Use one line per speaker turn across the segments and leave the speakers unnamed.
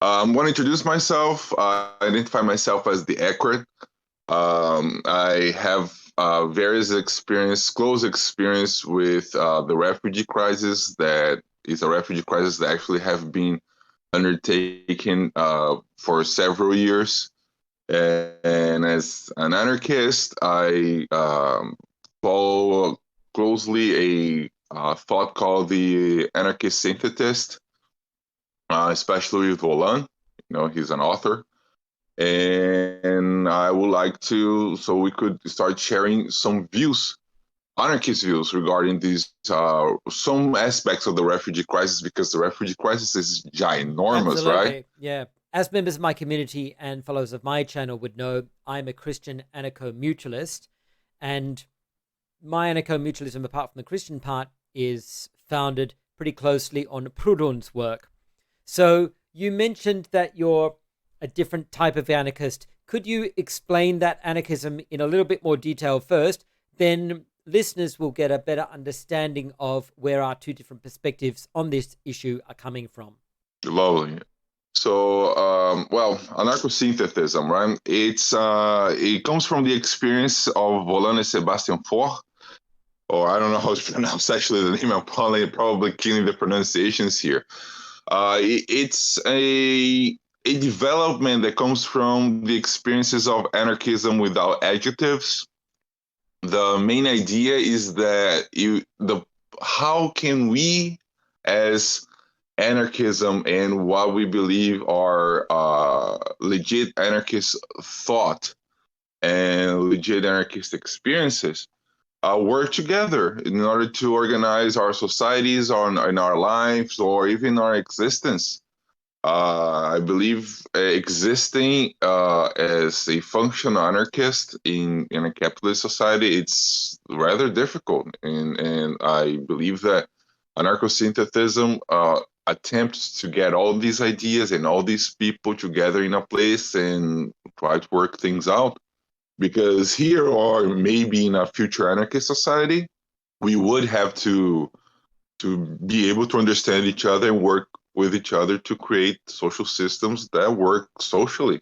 I'm going to introduce myself. I identify myself as the Ecrit. I have various experience, close experience with the refugee crisis. That is a refugee crisis that actually have been undertaken for several years. And as an anarchist, I follow closely a thought called the Anarcho-synthesist, especially with Volan. He's an author. And I would like to, so we could start sharing some views, anarchist views regarding these, some aspects of the refugee crisis, because the refugee crisis is ginormous, right?
Absolutely. Yeah. As members of my community and followers of my channel would know, I'm a Christian anarcho-mutualist. And my anarcho-mutualism, apart from the Christian part, is founded pretty closely on Proudhon's work. So you mentioned that you're a different type of anarchist. Could you explain that anarchism in a little bit more detail first? Then listeners will get a better understanding of where our two different perspectives on this issue are coming from.
Lovely. So, well, anarcho-synthesism, right? It comes from the experience of Volan and Sebastian Faure, or I don't know how to pronounce actually the name. I'm probably killing the pronunciations here. It's a development that comes from the experiences of anarchism without adjectives. The main idea is that how can we, as anarchism and what we believe are legit anarchist thought and legit anarchist experiences, work together in order to organize our societies, in our lives, or even our existence. I believe existing as a functional anarchist in a capitalist society, it's rather difficult. And I believe that anarcho-synthesism attempts to get all these ideas and all these people together in a place and try to work things out. Because here, or maybe in a future anarchist society, we would have to be able to understand each other and work with each other to create social systems that work socially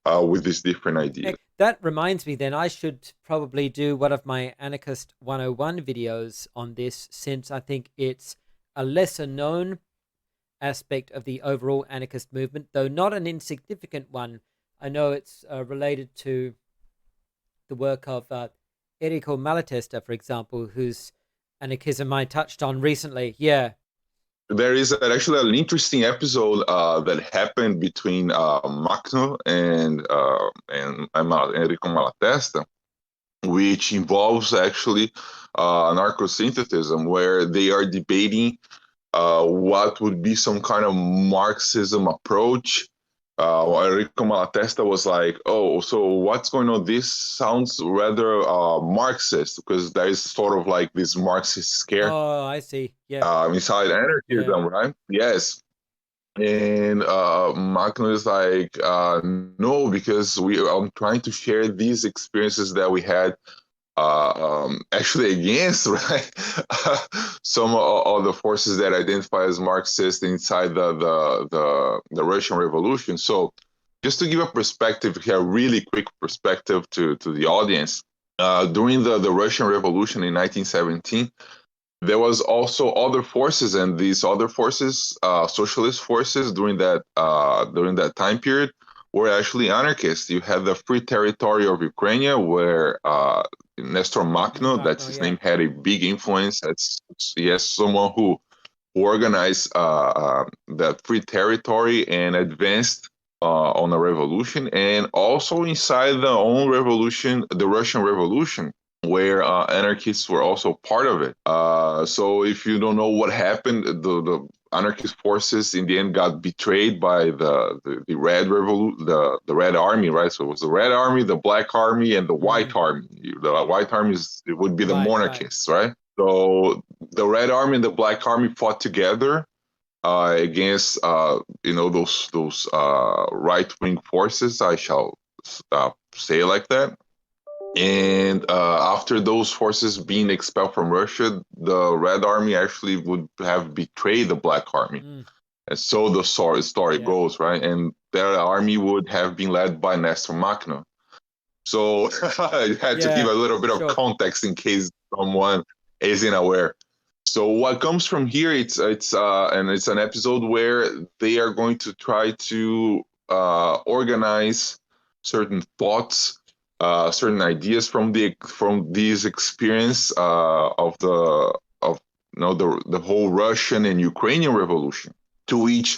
with these different ideas.
That reminds me then, I should probably do one of my Anarchist 101 videos on this, since I think it's a lesser known aspect of the overall anarchist movement, though not an insignificant one. I know it's related to the work of Enrico Malatesta, for example, whose anarchism I touched on recently. Yeah.
There is actually an interesting episode that happened between Macno and Enrico Malatesta, which involves actually anarcho-synthetism, where they are debating what would be some kind of Marxism approach. Enrico Malatesta was like, "Oh, so what's going on? This sounds rather Marxist, because there is sort of like this Marxist scare
Oh, I see. Yeah.
inside
Yeah.
anarchism, right?" Yes. And Macno is like, no, because I'm trying to share these experiences that we had actually against, right? Some of the forces that identify as Marxist inside the Russian Revolution. So, just to give a perspective here, a really quick perspective to the audience, during the Russian Revolution in 1917, there was also other forces, and these other forces, socialist forces, during that time period, were actually anarchists. You had the Free Territory of Ukraine, where Nestor Makhno, that's
Machno,
his
yeah.
name, had a big influence. He has someone who organized that Free Territory and advanced on a revolution, and also inside the own revolution, the Russian Revolution, where anarchists were also part of it. So if you don't know what happened, the anarchist forces in the end got betrayed by the the Red Army, right? So it was the Red Army, the Black Army, and the White Army. The White Army it would be the
Right, right.
monarchists, right? So the Red Army and the Black Army fought together against those right wing forces. I shall say it like that. And after those forces being expelled from Russia, the Red Army actually would have betrayed the Black Army.
Mm.
And so the story
Yeah.
goes, right? And their army would have been led by Nestor Makhno. So I had to give
Yeah.
a little bit of
Sure.
context in case someone isn't aware. So what comes from here, it's an episode where they are going to try to organize certain thoughts, certain ideas from these experience of the whole Russian and Ukrainian revolution, to which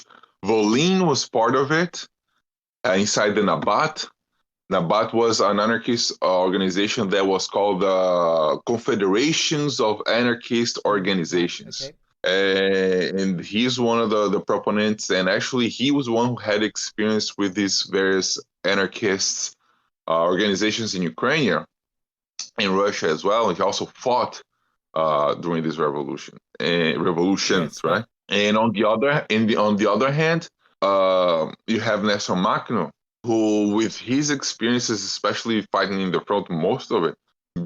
Volin was part of it inside the Nabat. Nabat was an anarchist organization that was called the Confederations of Anarchist
Right.
Organizations.
Okay.
And he's one of the proponents, and actually, he was one who had experience with these various anarchist organizations in Ukraine, in Russia as well. He also fought during this revolutions,
Yes.
right?
Right.
And on the other hand, you have Nelson Makhno, who, with his experiences, especially fighting in the front, most of it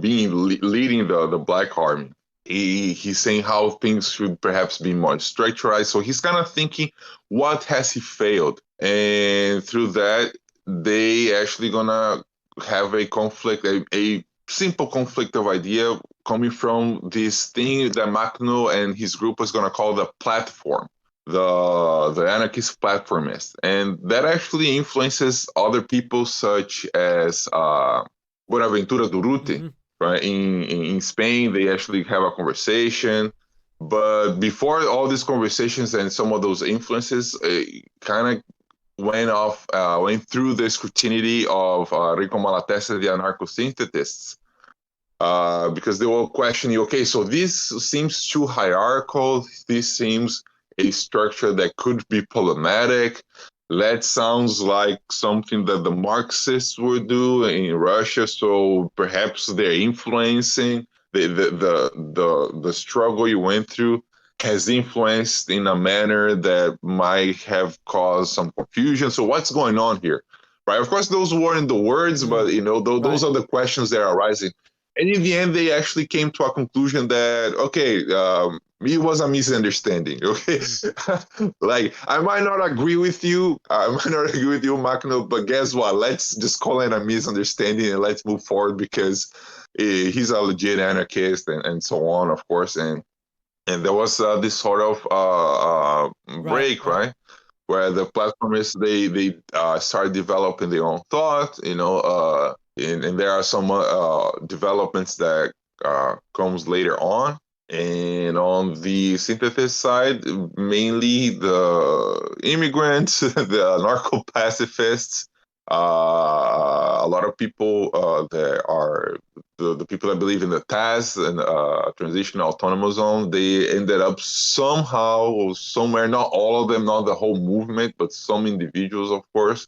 being leading the Black Army, he's saying how things should perhaps be more structured. So he's kind of thinking, what has he failed? And through that, they actually gonna have a conflict, a simple conflict of idea coming from this thing that Makhno and his group was gonna call the platform, the anarchist platformist, and that actually influences other people such as Buenaventura Durruti,
Mm-hmm.
right? In Spain, they actually have a conversation, but before all these conversations and some of those influences, kind of went through the scrutiny of Rico Malatesta, the anarcho-synthesists, because they were questioning, okay, so this seems too hierarchical. This seems a structure that could be problematic. That sounds like something that the Marxists would do in Russia. So perhaps they're influencing the struggle you went through has influenced in a manner that might have caused some confusion. So what's going on here? Right. Of course, those weren't the words, but those
Right.
are the questions that are arising. And in the end, they actually came to a conclusion that, okay, it was a misunderstanding. Okay. Like, I might not agree with you. I might not agree with you, Makhno, but guess what? Let's just call it a misunderstanding and let's move forward because he's a legit anarchist and so on, of course. And there was this sort of
Right.
break,
Right.
right? Where the platformists they start developing their own thought, and there are some developments that comes later on. And on the synthesis side, mainly the immigrants, the anarcho-pacifists, a lot of people that are the people that believe in the TAS and transitional autonomous zone, they ended up somehow or somewhere, not all of them, not the whole movement, but some individuals, of course,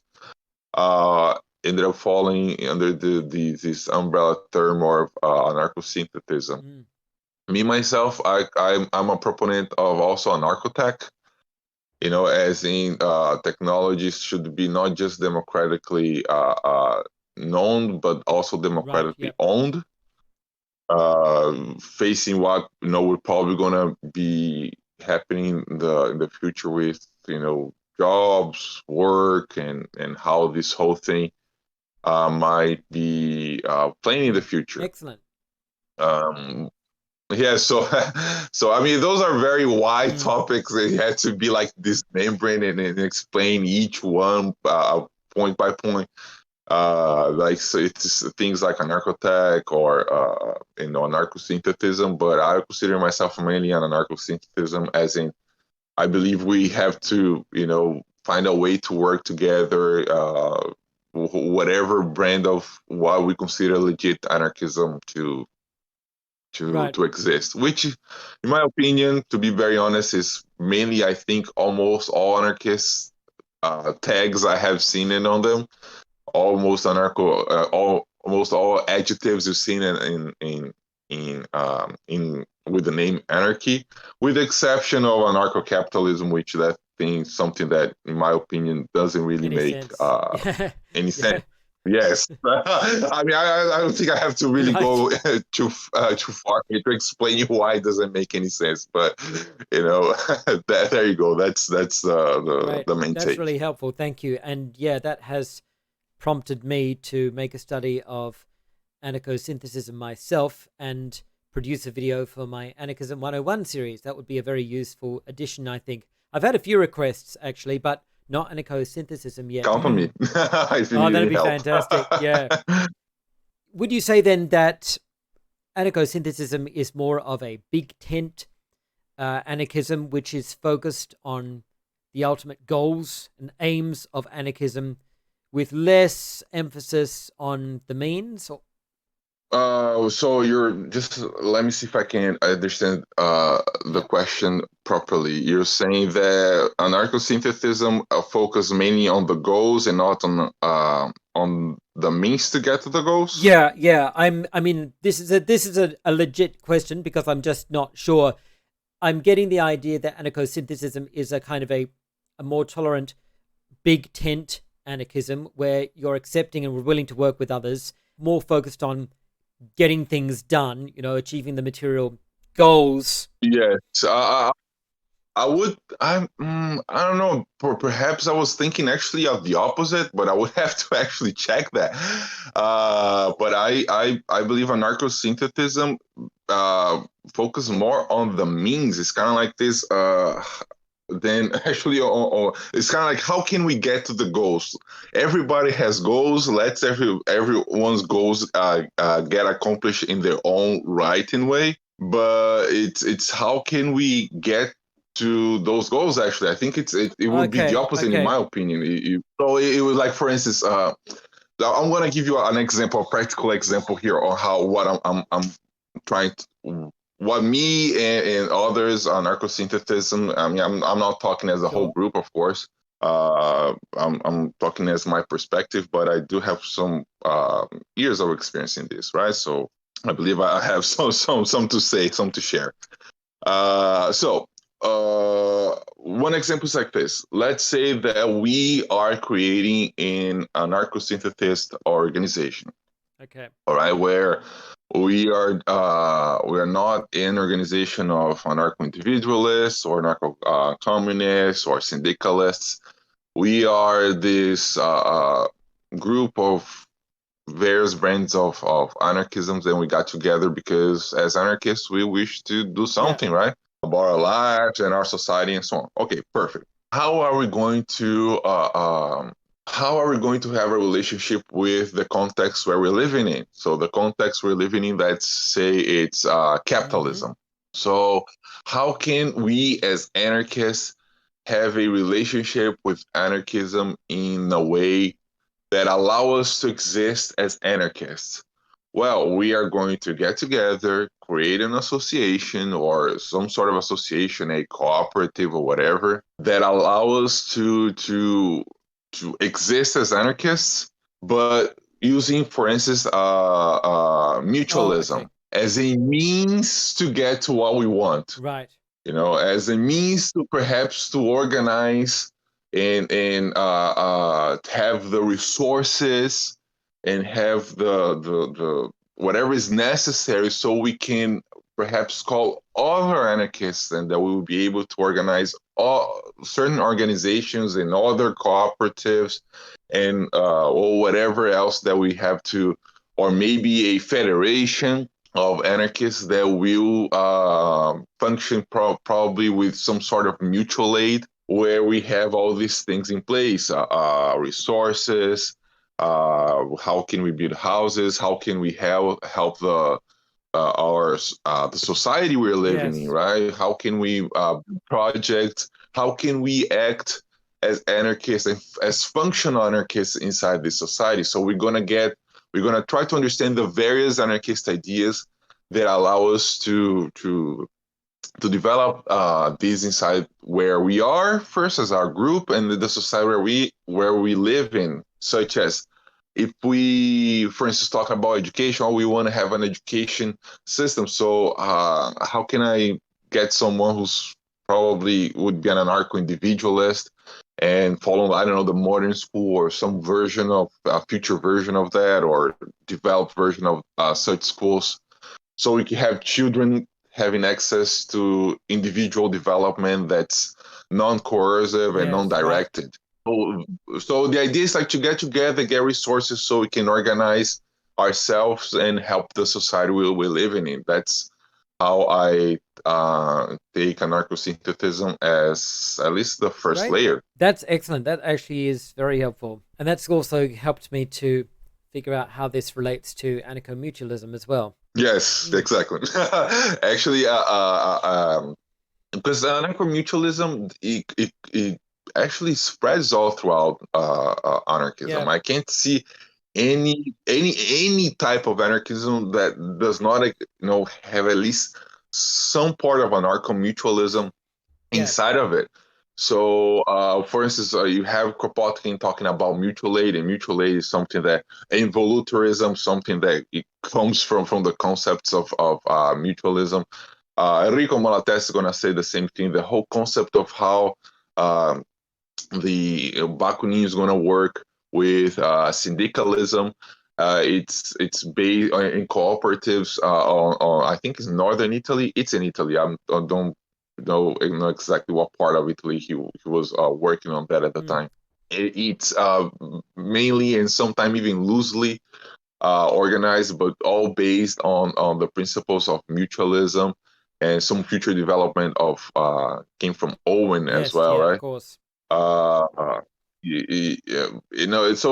uh, ended up falling under this umbrella term of anarcho-synthetism.
Mm.
Me myself, I'm a proponent of also anarcho-tech. As in technologies should be not just democratically known, but also
Right.
democratically
Yep.
owned. Facing what we're probably gonna be happening in the future with jobs, work, and how this whole thing might be playing in the future.
Excellent.
Um, yeah, so so I mean, those are very wide
Mm.
topics. They had to be like this membrane and explain each one point by point. Like so it's things like anarcho-tech or anarcho-synthetism, but I consider myself mainly an anarcho-synthetism, as in I believe we have to find a way to work together, whatever brand of what we consider legit anarchism
Right.
to exist, which in my opinion, to be very honest, is mainly, I think, almost all anarchists tags I have seen it on them, almost almost all adjectives you've seen in with the name anarchy, with the exception of anarcho-capitalism, which that thing something that, in my opinion, doesn't really
Any
make
sense? Yeah.
any
Yeah.
sense. Yes. I mean, I don't think I have to really
Right.
go too far here to explain you why it doesn't make any sense. But there you go. That's
Right.
the main
That's
take.
really helpful. Thank you. And yeah, that has prompted me to make a study of anarcho-synthesism myself and produce a video for my Anarchism 101 series. That would be a very useful addition, I think. I've had a few requests actually, but not anarcho-synthesism yet.
Count on me if you
Oh,
need
that'd
any
be
help.
fantastic. Yeah. Would you say then that anarcho-synthesism is more of a big tent anarchism, which is focused on the ultimate goals and aims of anarchism, with less emphasis on the means?
So you're just let me see if I can understand the
Yeah.
question properly. You're saying that anarcho-synthetism focus mainly on the goals and not on the means to get to the goals?
Yeah, yeah. I mean, this is a legit question because I'm just not sure. I'm getting the idea that anarcho-synthesism is a kind of a more tolerant big tent anarchism where you're accepting and willing to work with others, more focused on getting things done, achieving the material goals.
Yes. I would. I don't know. Perhaps I was thinking actually of the opposite, but I would have to actually check that. But I believe anarcho-synthetism focus more on the means. It's kind of like this. Then actually, it's kind of like how can we get to the goals? Everybody has goals. Let's everyone's goals get accomplished in their own right in way. But it's how can we get to those goals? Actually, I think it would be the
Okay,
opposite in
okay,
my opinion. So it was like, for instance, I'm gonna give you an example, a practical example here on how what I'm trying to what me and others on narcosynthetism. I mean, I'm not talking as a whole
sure.
group, of course. I'm talking as my perspective, but I do have some years of experience in this, right? So I believe I have some to say, some to share. One example is like this. Let's say that we are creating an anarcho-synthetist organization,
Okay.
all right, where we are not an organization of anarcho-individualists or anarcho-communists or syndicalists. We are this group of various brands of anarchisms, and we got together because as anarchists we wish to do
Yeah.
something, right, about our lives and our society and so on. Okay, perfect. How are we going to how are we going to have a relationship with the context where we're living in? So the context we're living in, let's say it's
Mm-hmm.
capitalism. So how can we as anarchists have a relationship with anarchism in a way that allow us to exist as anarchists? Well, we are going to get together, create an association or some sort of association, a cooperative or whatever, that allow us to exist as anarchists, but using, for instance,
Oh, okay.
mutualism as a means to get to what we want,
Right.
as a means to perhaps to organize and have the resources and have the whatever is necessary so we can perhaps call other anarchists and that we will be able to organize all certain organizations and other cooperatives and or whatever else that we have to, or maybe a federation of anarchists that will function probably with some sort of mutual aid where we have all these things in place, resources, how can we build houses, how can we help our the society we're living in,
Yes.
right? How can we project? How can we act as anarchists and as functional anarchists inside this society? So we're gonna try to understand the various anarchist ideas that allow us to develop these inside where we are first as our group and the society where we live in, such as if we, for instance, talk about education, or we want to have an education system. So how can I get someone who's probably would be an anarcho-individualist and follow, I don't know, the modern school or some version of a future version of that, or developed version of such schools. So we can have children having access to individual development that's non-coercive and
Yes, right.
non-directed. So the idea is like to get together, get resources so we can organize ourselves and help the society we're living in. That's how I take anarcho-synthesism as at least the first
Great.
layer.
That's excellent. That actually is very helpful. And that's also helped me to figure out how this relates to anarcho-mutualism as well.
Yes,
Mm.
exactly. Actually, because anarcho-mutualism it actually spreads all throughout anarchism.
Yeah.
I can't see any type of anarchism that does not have at least some part of anarcho-mutualism
Yes.
inside of it. So, for instance, you have Kropotkin talking about mutual aid, and mutual aid is something that involuntarism, something that it comes from the concepts of mutualism. Enrico Malatesta is going to say the same thing. The whole concept of how um, the Bakunin is going to work with syndicalism. It's based in cooperatives on I think it's northern Italy. It's in Italy. I don't know exactly what part of Italy he was working on that at the
Mm.
time. It's mainly and sometimes even loosely organized, but all based on the principles of mutualism, and some future development of came from Owen as
Yes.
well,
Yeah, of
right?
course.
uh, uh so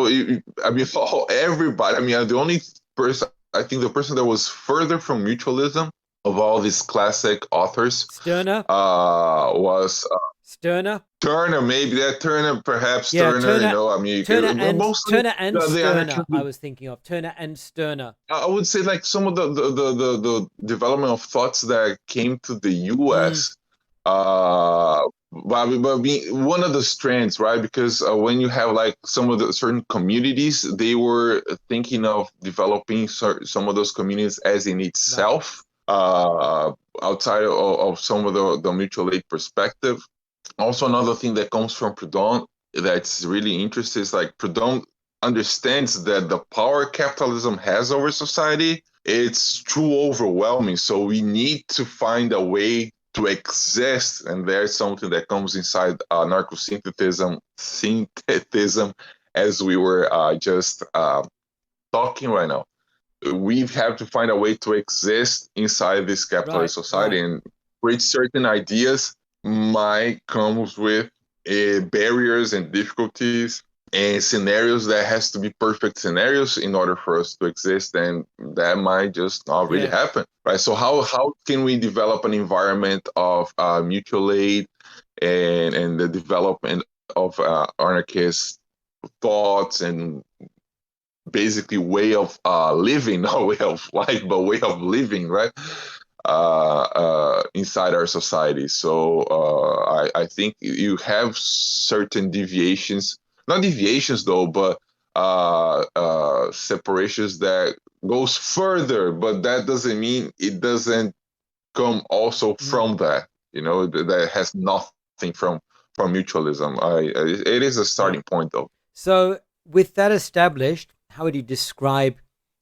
I mean, for everybody, I mean, the only person, I think the person that was further from mutualism of all these classic authors
Stirner.
was
Stirner.
Turner. Maybe that Turner, perhaps
Yeah,
Turner,
Turner.
I mean, mostly
Turner and
the
Stirner.
anarchist.
I was thinking of Turner and Stirner.
I would say like some of the development of thoughts that came to the
Mm.
U.S. But one of the strands, right? Because when you have like some of the certain communities, they were thinking of developing some of those communities as in
Right.
itself, outside of some of the mutual aid perspective. Also, another thing that comes from Proudhon that's really interesting is like Proudhon understands that the power capitalism has over society, it's too overwhelming. So we need to find a way to exist, and there's something that comes inside synthetism, as we were just talking right now. We have to find a way to exist inside this
Right.
capitalist society,
Right.
and create certain ideas might comes with barriers and difficulties and scenarios that has to be perfect scenarios in order for us to exist, and that might just not really
Yeah.
happen, right? So how can we develop an environment of mutual aid and the development of anarchist thoughts and basically way of living, not way of life, but way of living, right? Inside our society. So I think you have certain deviations, not deviations though, but separations that goes further, but that doesn't mean it doesn't come also
Mm.
from that. That has nothing from mutualism. It is a
Yeah.
starting point though.
So, with that established, how would you describe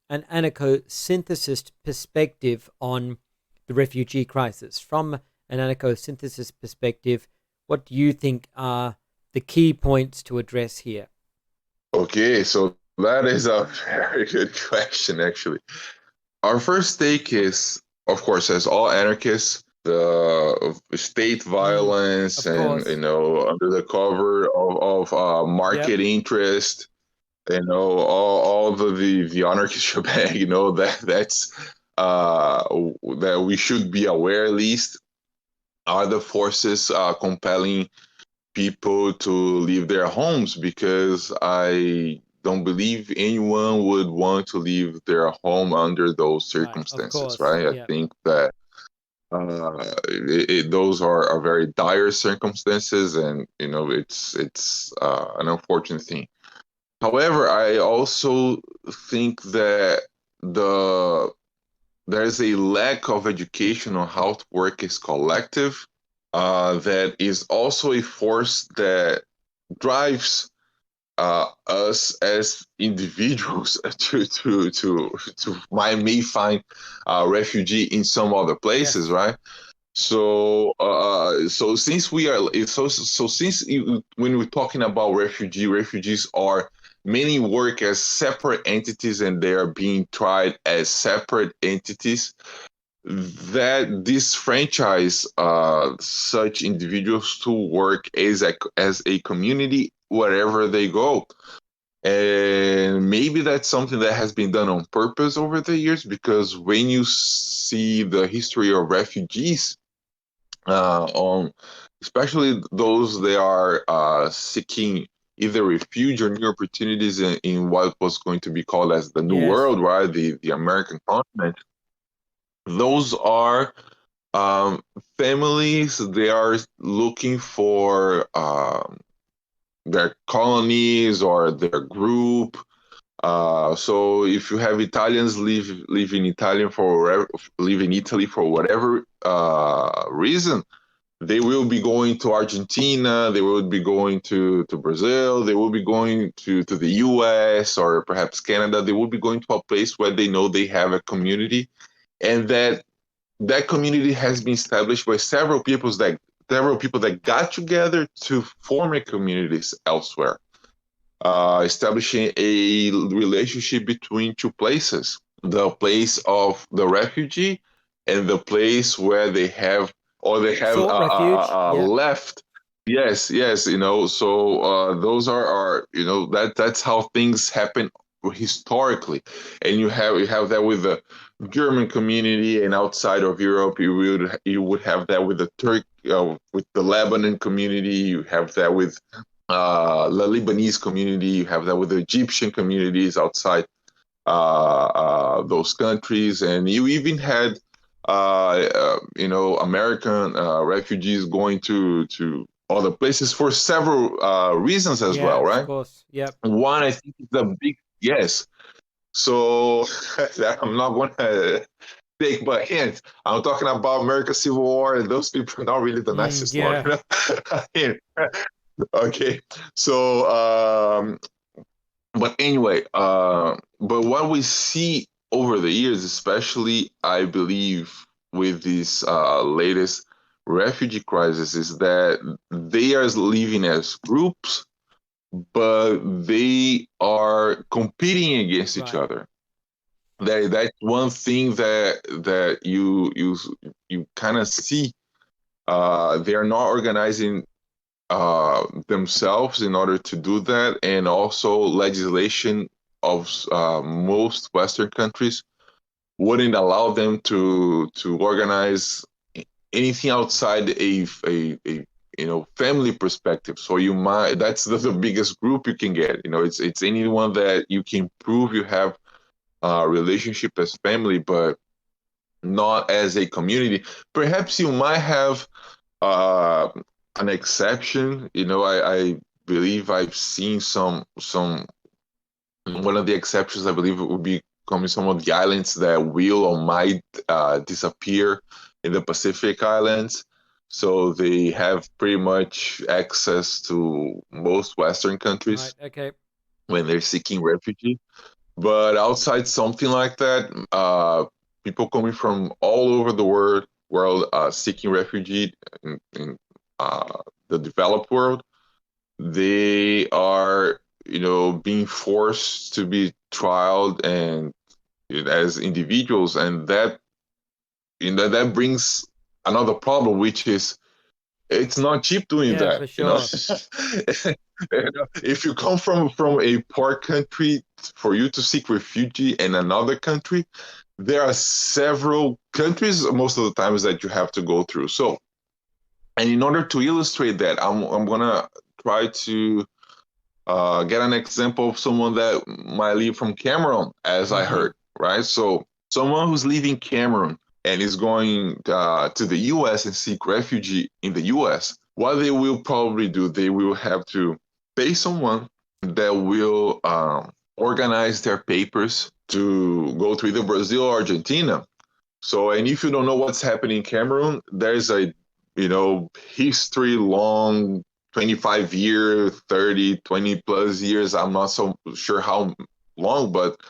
an anarcho-synthesist perspective on the refugee crisis? From an anarcho-synthesist perspective, what do you think are the key points to address here?
Okay, so that is a very good question, actually. Our first take is, of course, as all anarchists, the state
Mm.
violence
Of
and,
course.
under the cover of
Yep.
market interest, all the anarchist shebang, that we should be aware at least are the forces compelling people to leave their homes, because I don't believe anyone would want to leave their home under those
Right. Of
circumstances,
course.
right? I
Yeah.
think that those are very dire circumstances, and it's an unfortunate thing. However, I also think that the there's a lack of education on how to work as collective, that is also a force that drives us as individuals to may find refugee in some other places,
Yes.
right? So since we are so since when we're talking about refugees are many work as separate entities and they are being tried as separate entities, that this franchise such individuals to work as a community wherever they go. And maybe that's something that has been done on purpose over the years, because when you see the history of refugees, on especially those that are seeking either refuge or new opportunities in what was going to be called as the New
Yes.
World, right? The American continent. Those are um, families. They are looking for their colonies or their group. So if you have Italians live in live in Italy for whatever reason, they will be going to Argentina, they will be going to Brazil, they will be going to the US or perhaps Canada. They will be going to a place where they know they have a community, and that community has been established by several people that got together to form a communities elsewhere, establishing a relationship between two places: the place of the refugee and the place where they have
Sought refuge. Yeah.
left. Yes, yes, so those are that's how things happen historically. And you have that with the German community, and outside of Europe you would have that with the with the Lebanon community. You have that with the Lebanese community. You have that with the Egyptian communities outside those countries, and you even had American refugees going to other places for several reasons as
Yeah,
well,
of
right?
course. Yep.
One, I think, is the big yes. So I'm not going to take but hint. I'm talking about American Civil War, and those people are not really the nicest one.
Yeah.
Hint. Okay, so but anyway, but what we see over the years, especially I believe with this latest refugee crisis, is that they are living as groups, but they are competing against each
Right.
other. That's one thing that you kind of see. They are not organizing themselves in order to do that, and also legislation of most Western countries wouldn't allow them to organize anything outside a family perspective. So you might that's the biggest group you can get. It's anyone that you can prove you have a relationship as family, but not as a community. Perhaps you might have uh, an exception. I believe I've seen some one of the exceptions. I believe it would be coming some of the islands that will or might disappear in the Pacific Islands. So they have pretty much access to most Western
Right.
countries
Okay.
when they're seeking refugee. But outside something like that, people coming from all over the world seeking refugee in the developed world, they are, being forced to be trialed and as individuals, and that brings another problem, which is it's not cheap doing
Yeah,
that.
for sure.
If you come from a poor country, for you to seek refuge in another country, there are several countries most of the times that you have to go through. So, and in order to illustrate that, I'm gonna try to get an example of someone that might leave from Cameroon, as I
Mm-hmm.
heard, right? So, someone who's leaving Cameroon and is going to the US and seek refuge in the US, what they will probably do, they will have to pay someone that will organize their papers to go to either Brazil or Argentina. So, and if you don't know what's happening in Cameroon, there's a history long 25 years, 30, 20 plus years. I'm not so sure how long, but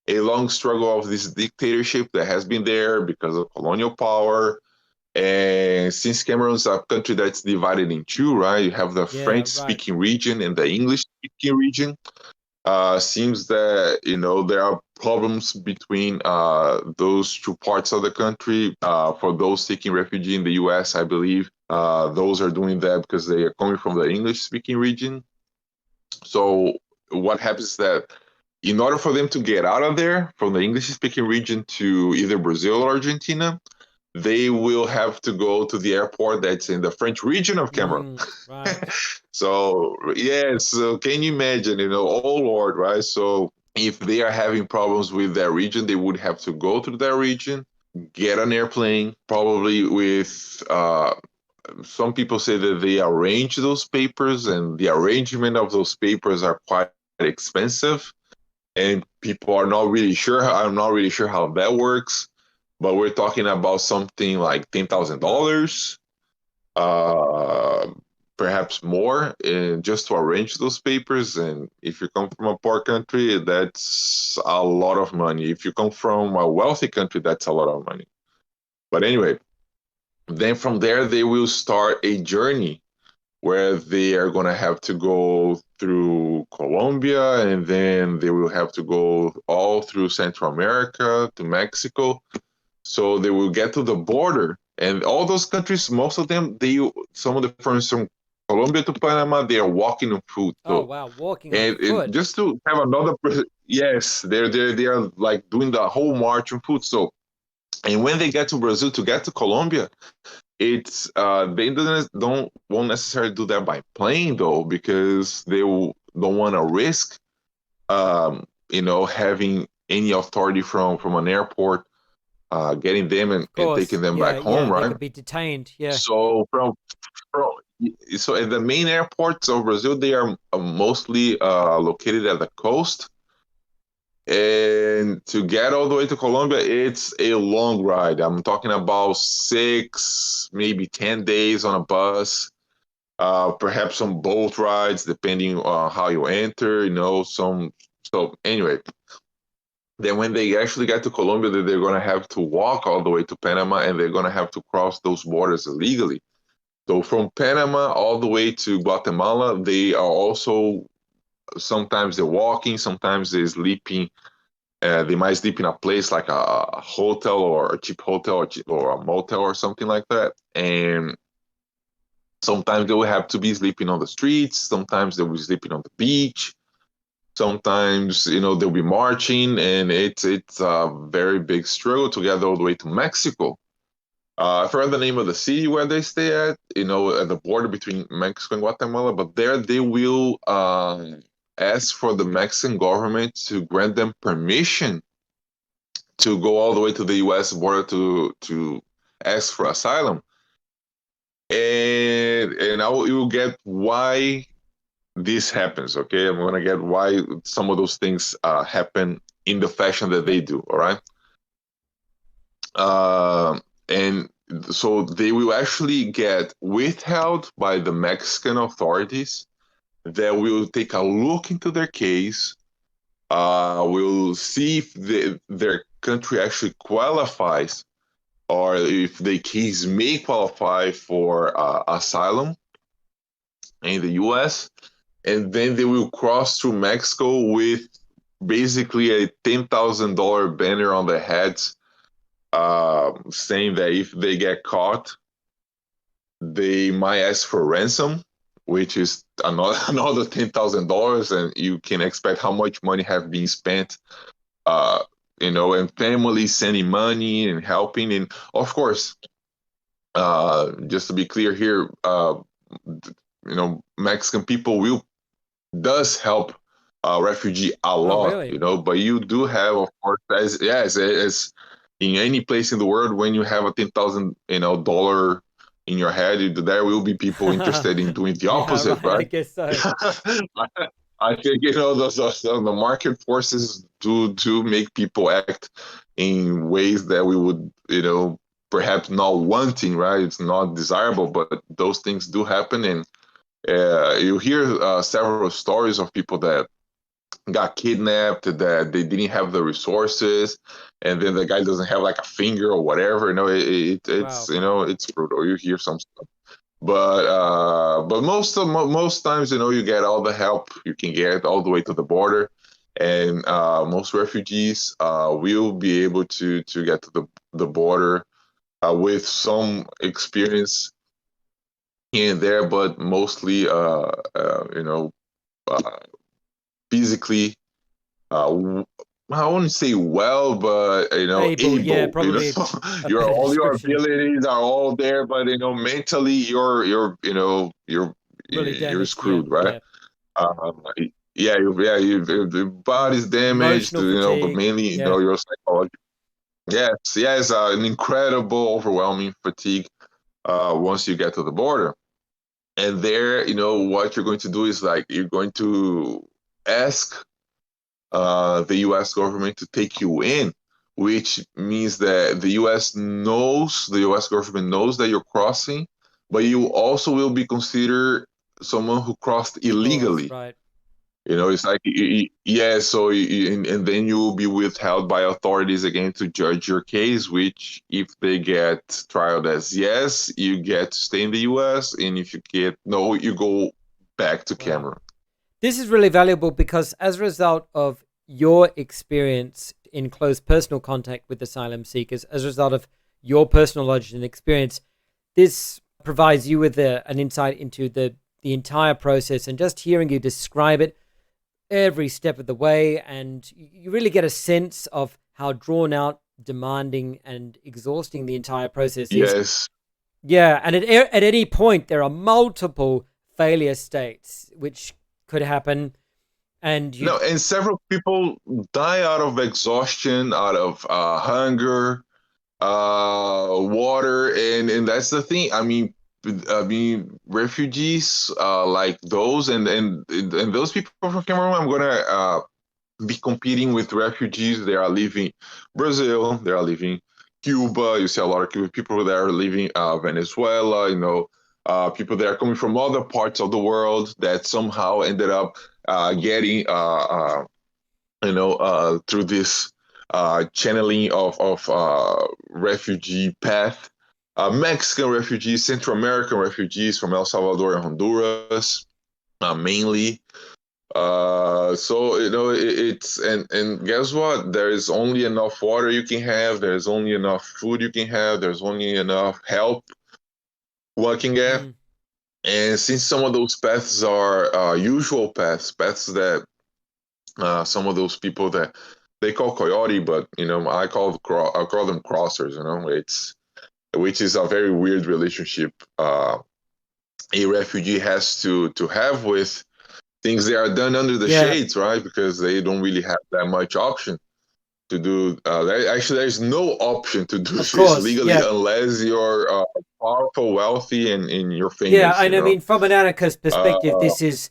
a long struggle of this dictatorship that has been there because of colonial power. And since Cameroon's a country that's divided in two, right? You have the
Yeah,
French
right.
speaking region and the English speaking region. Seems that there are problems between those two parts of the country. For those seeking refuge in the U.S., I believe those are doing that because they are coming from the English-speaking region. So what happens is that in order for them to get out of there from the English-speaking region to either Brazil or Argentina, they will have to go to the airport that's in the French region of Cameroon.
Right.
So yes, so can you imagine, oh Lord, right? So if they are having problems with their region, they would have to go to their region, get an airplane, probably with some people say that they arrange those papers, and the arrangement of those papers are quite expensive, and people are not really sure. I'm not really sure how that works, but we're talking about something like $10,000, uh, perhaps more, and just to arrange those papers. And if you come from a poor country, that's a lot of money. If you come from a wealthy country, that's a lot of money. But anyway, then from there they will start a journey where they are going to have to go through Colombia, and then they will have to go all through Central America to Mexico. So they will get to the border, and all those countries, most of them, some of the firms from Colombia to Panama, they are walking on foot.
Oh,
So,
wow. Walking on
and
foot.
just to have yes, they are like doing the whole march on foot. So, and when they get to Brazil to get to Colombia, it's they don't won't necessarily do that by plane though, because don't want to risk having any authority from an airport getting them
Of
and
course.
taking them
Yeah,
back
yeah.
home,
They
right?
could be detained. Yeah.
So from so at the main airports of Brazil, they are mostly located at the coast. And to get all the way to Colombia, it's a long ride. I'm talking about 6, maybe 10 days on a bus, perhaps some boat rides, depending on how you enter, So anyway, then when they actually get to Colombia, they're going to have to walk all the way to Panama, and they're going to have to cross those borders illegally. So from Panama all the way to Guatemala, they are also sometimes they're walking, sometimes they're sleeping. They might sleep in a place like a hotel or a cheap hotel or a motel or something like that. And sometimes they will have to be sleeping on the streets. Sometimes they'll be sleeping on the beach. Sometimes, they'll be marching, and it's a very big struggle to get all the way to Mexico. I forgot the name of the city where they stay at, at the border between Mexico and Guatemala. But there they will ask for the Mexican government to grant them permission to go all the way to the U.S. border to ask for asylum. And you will get why this happens. Okay, I'm gonna get why some of those things happen in the fashion that
Yep.
they do. All right. And so they will actually get withheld by the Mexican authorities that will take a look into their case. Will see if their country actually qualifies, or if the case may qualify for asylum in the U.S., and then they will cross through Mexico with basically a $10,000 banner on their heads, saying that if they get caught, they might ask for ransom, which is another another $10,000, and you can expect how much money have been spent. Uh, and families sending money and helping, and of course, just to be clear here, Mexican people will does help refugee a
Oh,
lot,
really?
but you do have, of course, as in any place in the world, when you have a 10,000 dollar in your head, there will be people interested in doing the
Yeah,
opposite,
right. I
right?
guess so.
I think the market forces do make people act in ways that we would perhaps not wanting, right? It's not desirable, but those things do happen, and You hear several stories of people that got kidnapped, that they didn't have the resources, and then the guy doesn't have like a finger or whatever. It's
Wow.
it's brutal. You hear some stuff, but most times, you get all the help you can get all the way to the border, and most refugees will be able to get to the border with some experience here and there, but mostly uh, physically, I wouldn't say well, but
Able, yeah,
able.
probably a
Your
better
all your
description.
abilities are all there, but mentally
Really
you're
damaged, yeah,
screwed, right?
yeah.
Um, your
Mm.
body's damaged,
Emotional
but
fatigue,
mainly
yeah.
your psychology. Yes, an incredible, overwhelming fatigue once you get to the border. And there, what you're going to do is like you're going to ask the U.S. government to take you in, which means that the U.S. government knows that you're crossing, but you also will be considered someone who crossed
Of course,
illegally.
right.
It's like, yeah, so, and then you will be withheld by authorities again to judge your case, which if they get trialed as yes, you get to stay in the US, and if you get no, you go back to
Wow.
Cameroon.
This is really valuable because as a result of your experience in close personal contact with asylum seekers, as a result of your personal knowledge and experience, this provides you with an insight into the entire process. And just hearing you describe it every step of the way, and you really get a sense of how drawn out, demanding, and exhausting the entire process is.
Yes.
Yeah, and at any point there are multiple failure states which could happen, and you.
No, and several people die out of exhaustion, out of hunger, water, and that's the thing. I mean, refugees like those, and those people from Cameroon, I'm gonna be competing with refugees. They are leaving Brazil, they are leaving Cuba. You see a lot of Cuban people that are leaving Venezuela. People that are coming from other parts of the world that somehow ended up getting through this channeling of refugee path. Mexican refugees, Central American refugees from El Salvador and Honduras, mainly. So it's and guess what? There is only enough water you can have. There's only enough food you can have. There's only enough help one can get.
Mm,
And since some of those paths are usual paths that some of those people that they call coyote, but I call them crossers. It's which is a very weird relationship a refugee has to have with things that are done under the
yeah,
shades, right? Because they don't really have that much option to do. Actually, there's no option to do
of
this
course,
legally
yeah.
unless you're powerful, wealthy, and you're
Yeah,
famous.
and I mean, from an anarchist
Uh,
perspective, this is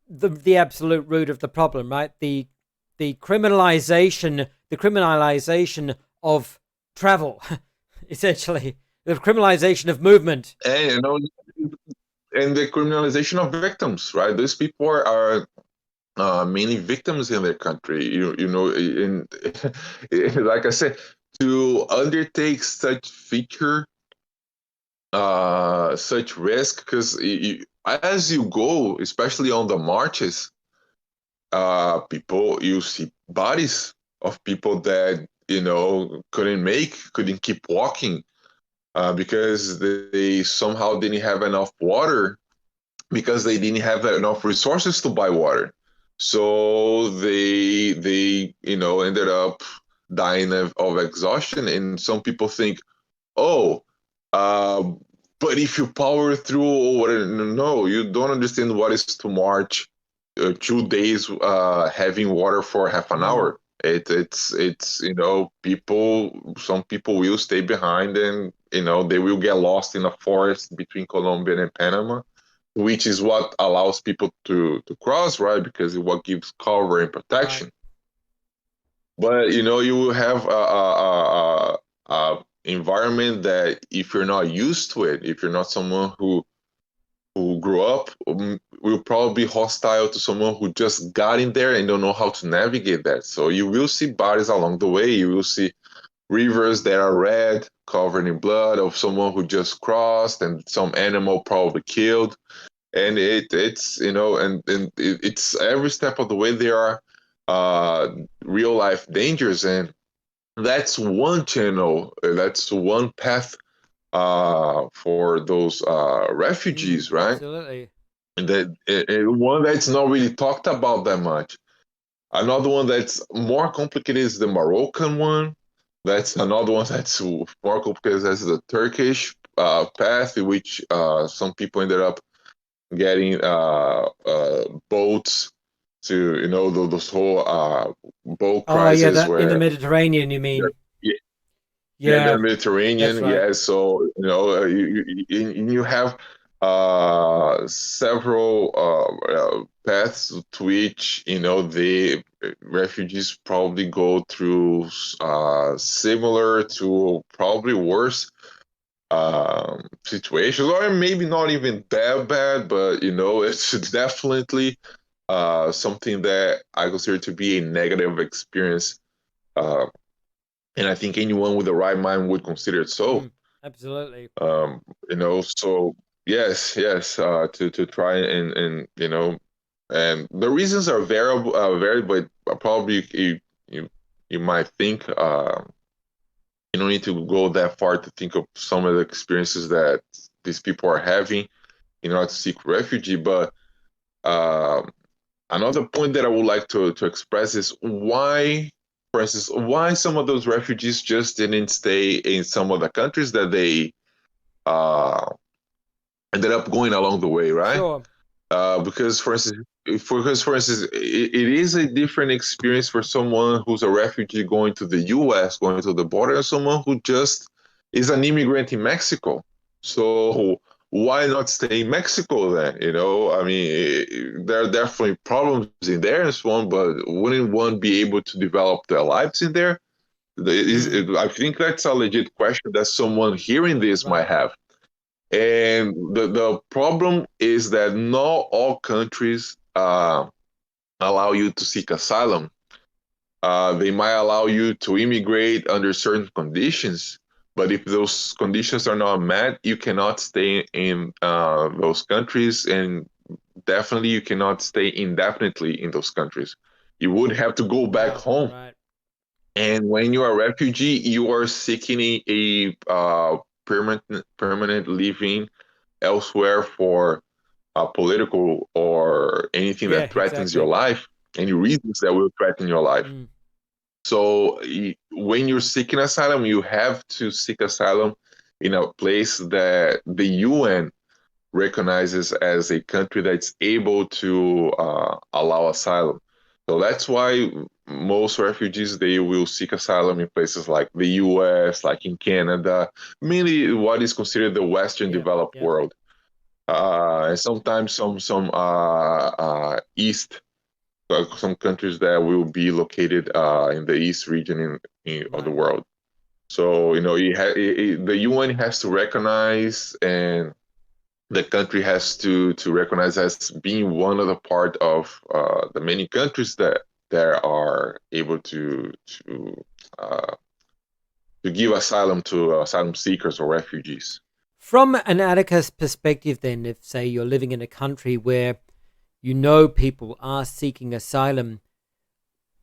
the absolute root of the problem, right? The criminalization of travel, essentially, the criminalization of movement.
and and the criminalization of victims, right? These people are mainly victims in their country. In like I said, to undertake such risk, because as you go, especially on the marches, you see bodies of people that couldn't keep walking because they somehow didn't have enough water, because they didn't have enough resources to buy water. So they ended up dying of exhaustion. And some people think, oh, uh, but if you power through, no, you don't understand what is to march 2 days having water for half an
Mm,
hour. It's some people will stay behind, and they will get lost in a forest between Colombia and Panama, which is what allows people to cross, right? Because it's what gives cover and
right.
protection. But you will have a environment that if you're not used to it, if you're not someone who who grew up will probably be hostile to someone who just got in there and don't know how to navigate that. So you will see bodies along the way. You will see rivers that are red, covered in blood of someone who just crossed and some animal probably killed. And it's it's every step of the way there are real life dangers, and that's one channel, that's one path for those refugees, right?
Absolutely.
And that one that's not really talked about that much. Another one that's more complicated is the Moroccan one. That's another one that's more complicated. That's the Turkish path, in which some people ended up getting boats to, those whole boat
Oh yeah,
crisis
that in the
where
Mediterranean, you
they're-
mean?
yeah, the
Yeah, that's
Mediterranean,
right.
yeah. So you have several paths to which the refugees probably go through similar to probably worse situations, or maybe not even that bad, but it's definitely something that I consider to be a negative experience. Uh, and I think anyone with the right mind would consider it so.
Absolutely.
Um, so yes, to try and the reasons are varied, but probably you might think you don't need to go that far to think of some of the experiences that these people are having in order to seek refugee. But um, another point that I would like to express is why, for instance, why some of those refugees just didn't stay in some of the countries that they uh, ended up going along the way, right?
Sure.
Because, for instance, it is a different experience for someone who's a refugee going to the U.S., going to the border, and someone who just is an immigrant in Mexico. So why not stay in Mexico then? I mean, there are definitely problems in there and so on, but wouldn't one be able to develop their lives in there? I think that's a legit question that someone hearing this might
Right.
have. And the problem is that not all countries allow you to seek asylum. They might allow you to immigrate under certain conditions, but if those conditions are not met, you cannot stay in those countries, and definitely you cannot stay indefinitely in those countries. You would have to go back
Wow.
home.
Right.
And when you are a refugee, you are seeking a permanent living elsewhere for political or anything
Yeah.
that threatens your
Exactly.
life, any reasons that will threaten your life.
Mm.
So when you're seeking asylum, you have to seek asylum in a place that the UN recognizes as a country that's able to allow asylum. So that's why most refugees they will seek asylum in places like the U.S., like in Canada, mainly what is considered the Western
Yeah.
developed
Yeah.
world, and sometimes some east, some countries that will be located in the east region of the
Right.
world. So the UN has to recognize, and the country has to recognize as being one of the part of the many countries that are able uh, to give asylum to asylum seekers or refugees.
From an anarchist perspective, then, if say you're living in a country where you know people are seeking asylum,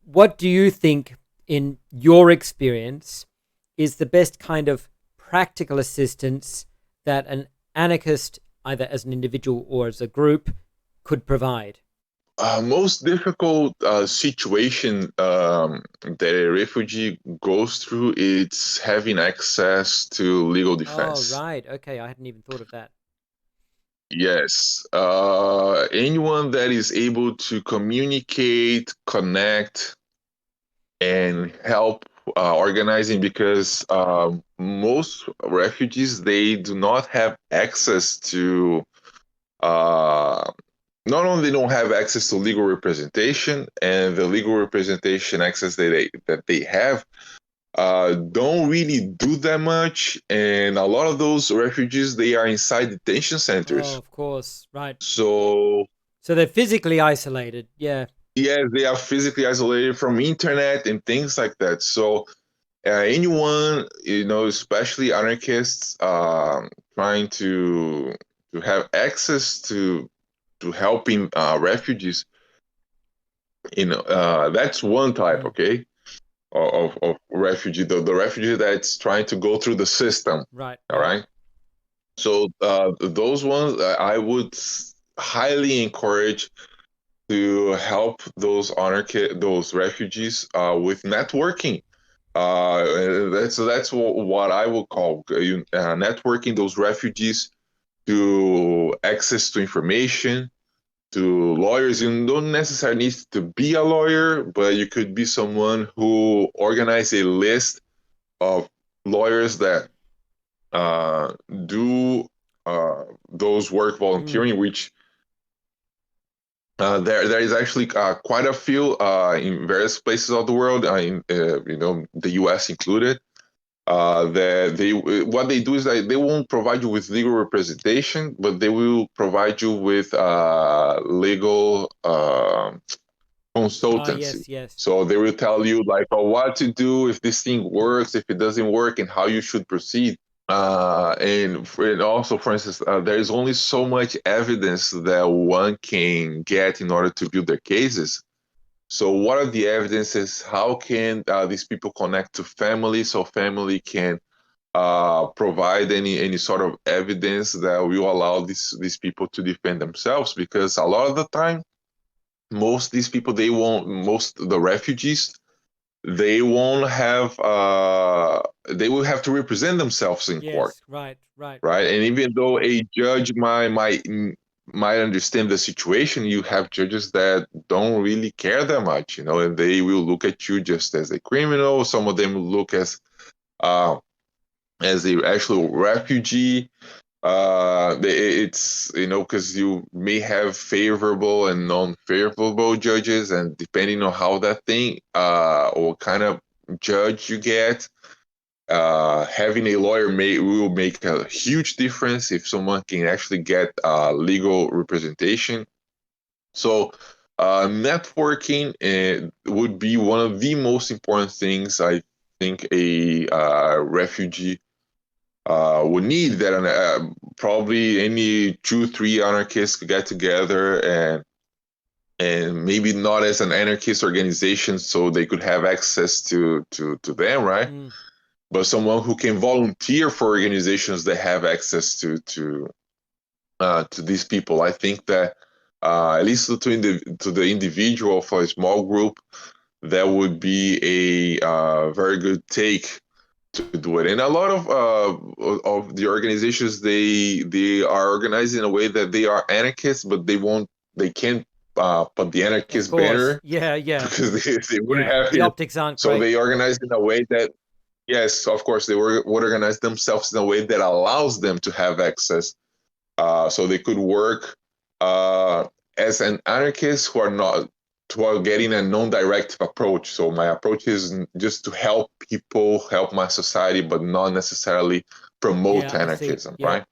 what do you think, in your experience, is the best kind of practical assistance that an anarchist, either as an individual or as a group, could provide?
Most difficult situation that a refugee goes through is having access to legal
Oh,
defense.
right. Okay, I hadn't even thought of that.
Yes, anyone that is able to communicate, connect, and help organizing, because most refugees they do not have access to uh, not only they don't have access to legal representation, and the legal representation access that they have don't really do that much, and a lot of those refugees, they are inside detention
Oh,
centers.
of course. Right.
So
So they're physically isolated. Yeah.
yeah, they are physically isolated from internet and things like that. So anyone, especially anarchists, trying to have access to helping refugees, that's one type,
Mm.
okay, of refugee, the refugee that's trying to go through the system.
Right.
All
Right.
right. So those ones, I would highly encourage to help those refugees with networking. That's what I would call networking those refugees to access to information, to lawyers. You don't necessarily need to be a lawyer, but you could be someone who organize a list of lawyers that do those work
Mm.
volunteering, which there is actually quite a few in various places of the world, in the U.S. included. That they what they do is that they won't provide you with legal representation, but they will provide you with legal
Ah,
consultancy.
yes. Yes.
So they will tell you like what to do if this thing works, if it doesn't work, and how you should proceed. And also, for instance, there is only so much evidence that one can get in order to build their cases. So, what are the evidences? How can these people connect to family so family can provide any sort of evidence that will allow these people to defend themselves? Because a lot of the time, most these people most the refugees they will have to represent themselves in court,
Yes. Right. Right.
right? And even though a judge might understand the situation, you have judges that don't really care that much, and they will look at you just as a criminal. Some of them look uh, as a actual refugee. It's because you may have favorable and non-favorable judges, and depending on how that thing or kind of judge you get, having a lawyer will make a huge difference if someone can actually get legal representation. So, networking would be one of the most important things I think a refugee would need. That probably any 2, 3 anarchists could get together and maybe not as an anarchist organization, so they could have access to them, right?
Mm.
But someone who can volunteer for organizations that have access to these people. I think that at least to the individual for a small group, that would be a very good take to do it. And a lot of the organizations, they are organized in a way that they are anarchists, but they can't put the
Of
anarchist
course.
banner
Yeah. Yeah.
because they wouldn't
Yeah.
have
The
it.
optics aren't
So
great.
they organize in a way that, yes, of course, would organize themselves in a way that allows them to have access, so they could work uh, as an anarchist who are getting a non-directive approach. So my approach is just to help people, help my society, but not necessarily promote
Yeah, I see.
anarchism,
Yeah.
right?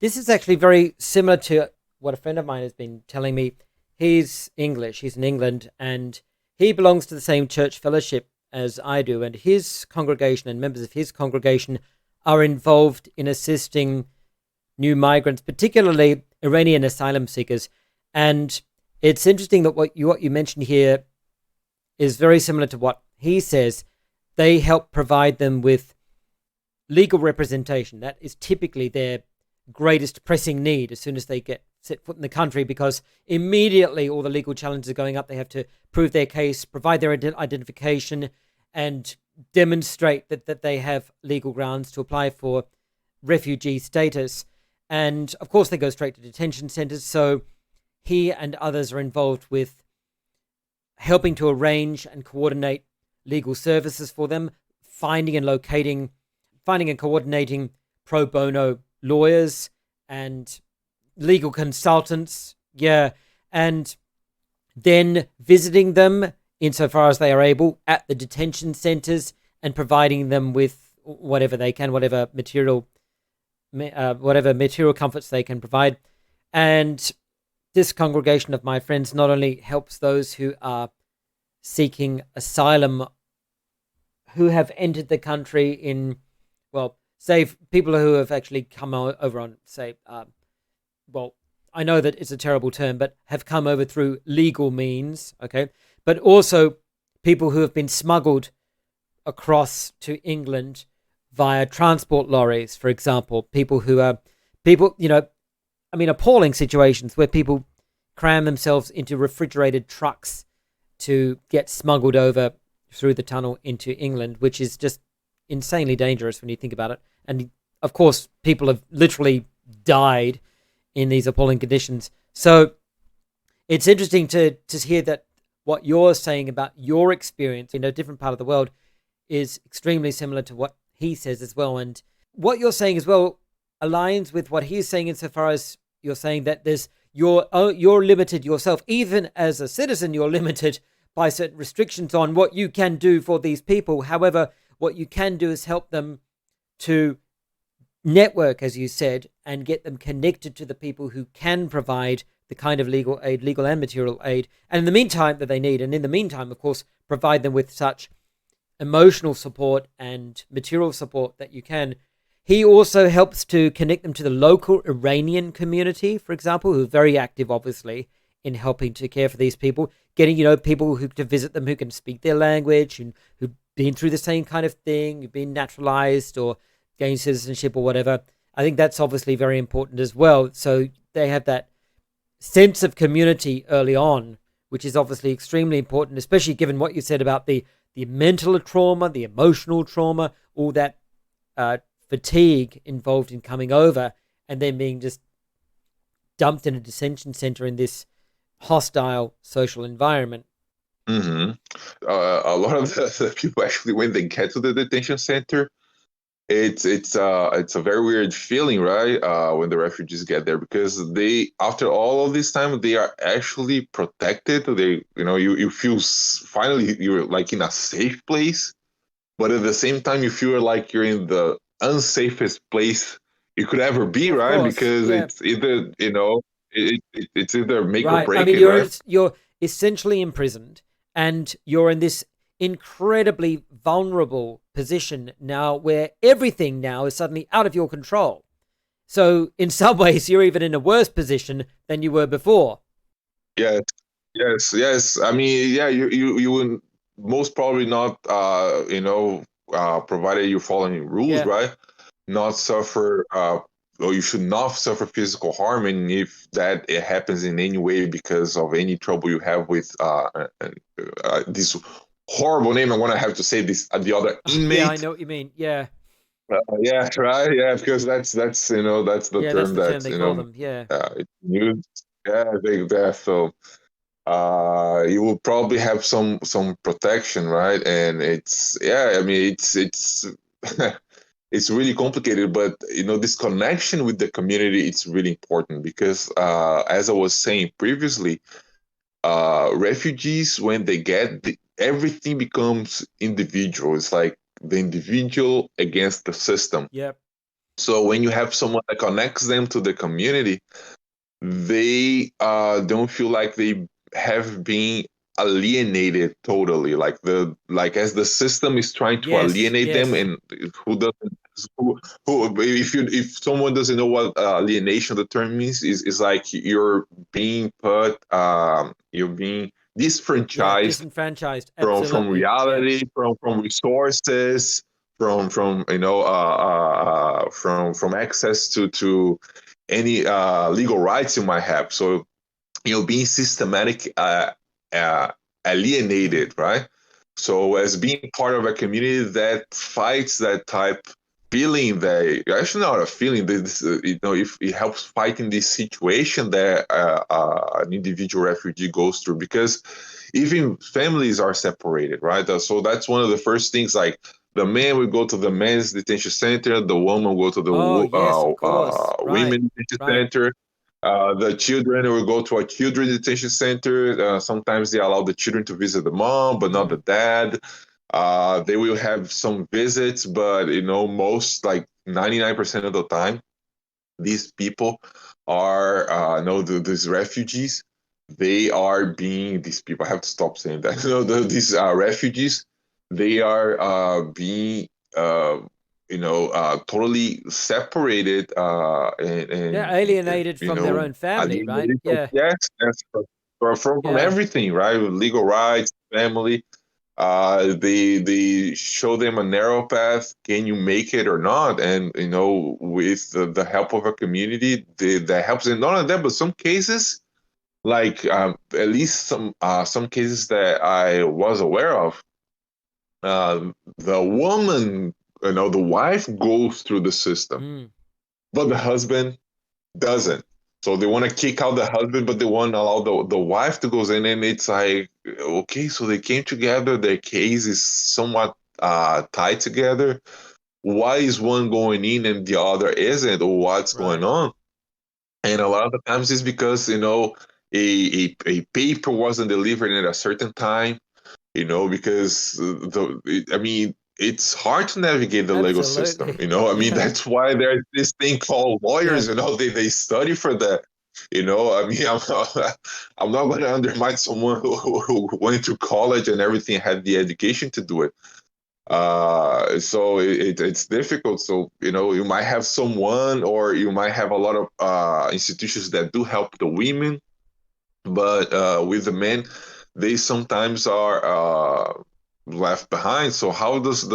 This is actually very similar to what a friend of mine has been telling me. He's English, he's in England, and he belongs to the same church fellowship as I do. And his congregation and members of his congregation are involved in assisting new migrants, particularly Iranian asylum seekers. And it's interesting that what you mentioned here is very similar to what he says. They help provide them with legal representation. That is typically their greatest pressing need as soon as they get set foot in the country, because immediately all the legal challenges are going up. They have to prove their case, provide their identification, and demonstrate that they have legal grounds to apply for refugee status. And of course, they go straight to detention centers. So he and others are involved with helping to arrange and coordinate legal services for them, finding and coordinating pro bono lawyers and legal consultants. Yeah. And then visiting them insofar as they are able at the detention centers and providing them with whatever they can, whatever material comforts they can provide. And this congregation of my friends not only helps those who are seeking asylum, who have entered the country in, well, say people who have actually come over on, say, well, I know that it's a terrible term, but have come over through legal means, okay? But also people who have been smuggled across to England via transport lorries, for example. Appalling situations where people cram themselves into refrigerated trucks to get smuggled over through the tunnel into England, which is just insanely dangerous when you think about it. And of course, people have literally died in these appalling conditions. So it's interesting to hear that what you're saying about your experience in a different part of the world is extremely similar to what he says as well. And what you're saying as well aligns with what he's saying insofar as you're saying that you're limited yourself. Even as a citizen, you're limited by certain restrictions on what you can do for these people. However, what you can do is help them to network, as you said, and get them connected to the people who can provide the kind of legal aid, legal and material aid, and in the meantime that they need. And in the meantime, of course, provide them with such emotional support and material support that you can. He also helps to connect them to the local Iranian community, for example, who are very active, obviously, in helping to care for these people, getting, people who to visit them who can speak their language and who've been through the same kind of thing, who've been naturalized or gained citizenship or whatever. I think that's obviously very important as well. So they have that sense of community early on, which is obviously extremely important, especially given what you said about the mental trauma, the emotional trauma, all that fatigue involved in coming over and then being just dumped in a detention center in this hostile social environment.
Mm-hmm. A lot of the people actually, when they get to the detention center, it's a very weird feeling, right? When the refugees get there, because they, after all of this time, they are actually protected. They, you feel finally you're like in a safe place, but at the same time, you feel like you're in the unsafest place you could ever be,
Of
right?
course,
Because
yeah.
it's either, it's either make or
Right. I
break
mean,
it, right?
you're essentially imprisoned, and you're in this incredibly vulnerable position now, where everything now is suddenly out of your control. So, in some ways, you're even in a worse position than you were before.
Yes, yes. I mean, yeah, you would most probably not, provided you follow any rules,
Yeah.
right? Not suffer, or you should not suffer physical harm, and if that it happens in any way because of any trouble you have with this horrible name, I'm gonna have to say this, the other
Yeah, I
inmate.
know what you mean. Yeah.
Yeah, right. Yeah, because that's that's the
Yeah, that's
term
the term
that
they call them. Yeah.
it's used. Yeah, so you will probably have some protection, right? And it's, yeah, I mean, it's it's really complicated, but this connection with the community, it's really important because as I was saying previously, refugees, when they everything becomes individual. It's like the individual against the system.
Yep.
So when you have someone that connects them to the community, they don't feel like they have been alienated totally, like as the system is trying to
Yes.
alienate them.
Yes.
And who doesn't who if someone doesn't know what alienation the term means, is like you're being you're being
Yeah.
disenfranchised
Disenfranchised.
from
Absolutely. Yeah.
reality, from resources, from from access to any legal rights you might have. So being systematic, alienated, right? So as being part of a community that fights that type feeling, that actually not a feeling, this if it helps fighting this situation that an individual refugee goes through, because even families are separated, right? So that's one of the first things. Like the man will go to the men's detention center, the woman will go to the
Oh, yes, of course. Right.
women detention
Right.
center. The children will go to a children detention center. Sometimes they allow the children to visit the mom, but not the
Mm.
dad. They will have some visits, but most, like 99% of the time, these people are these refugees. They are being these people. I have to stop saying that. These refugees. They are being totally separated
They're
and
alienated from their own family, right?
alienated.
Yeah,
Yes, yes, from
yeah,
everything, right? Legal rights, family. They show them a narrow path. Can you make it or not? And with the help of a community, that helps. And not only that, but some cases, like at least some cases that I was aware of, the woman, the wife goes through the system,
mm,
but the husband doesn't. So they want to kick out the husband, but they want to allow the wife to go in. And it's like, okay, so they came together. Their case is somewhat tied together. Why is one going in and the other isn't? Or what's going
right.
on? And a lot of the times it's because, a paper wasn't delivered at a certain time, because I mean, it's hard to navigate the legal system.
Absolutely.
I mean,
Yeah,
that's why there's this thing called
yeah,
lawyers. They study for that. I mean, I'm not going to undermine someone who went to college and everything, had the education to do it. So it's difficult. So you might have someone, or you might have a lot of institutions that do help the women, but with the men, they sometimes are left behind. So how does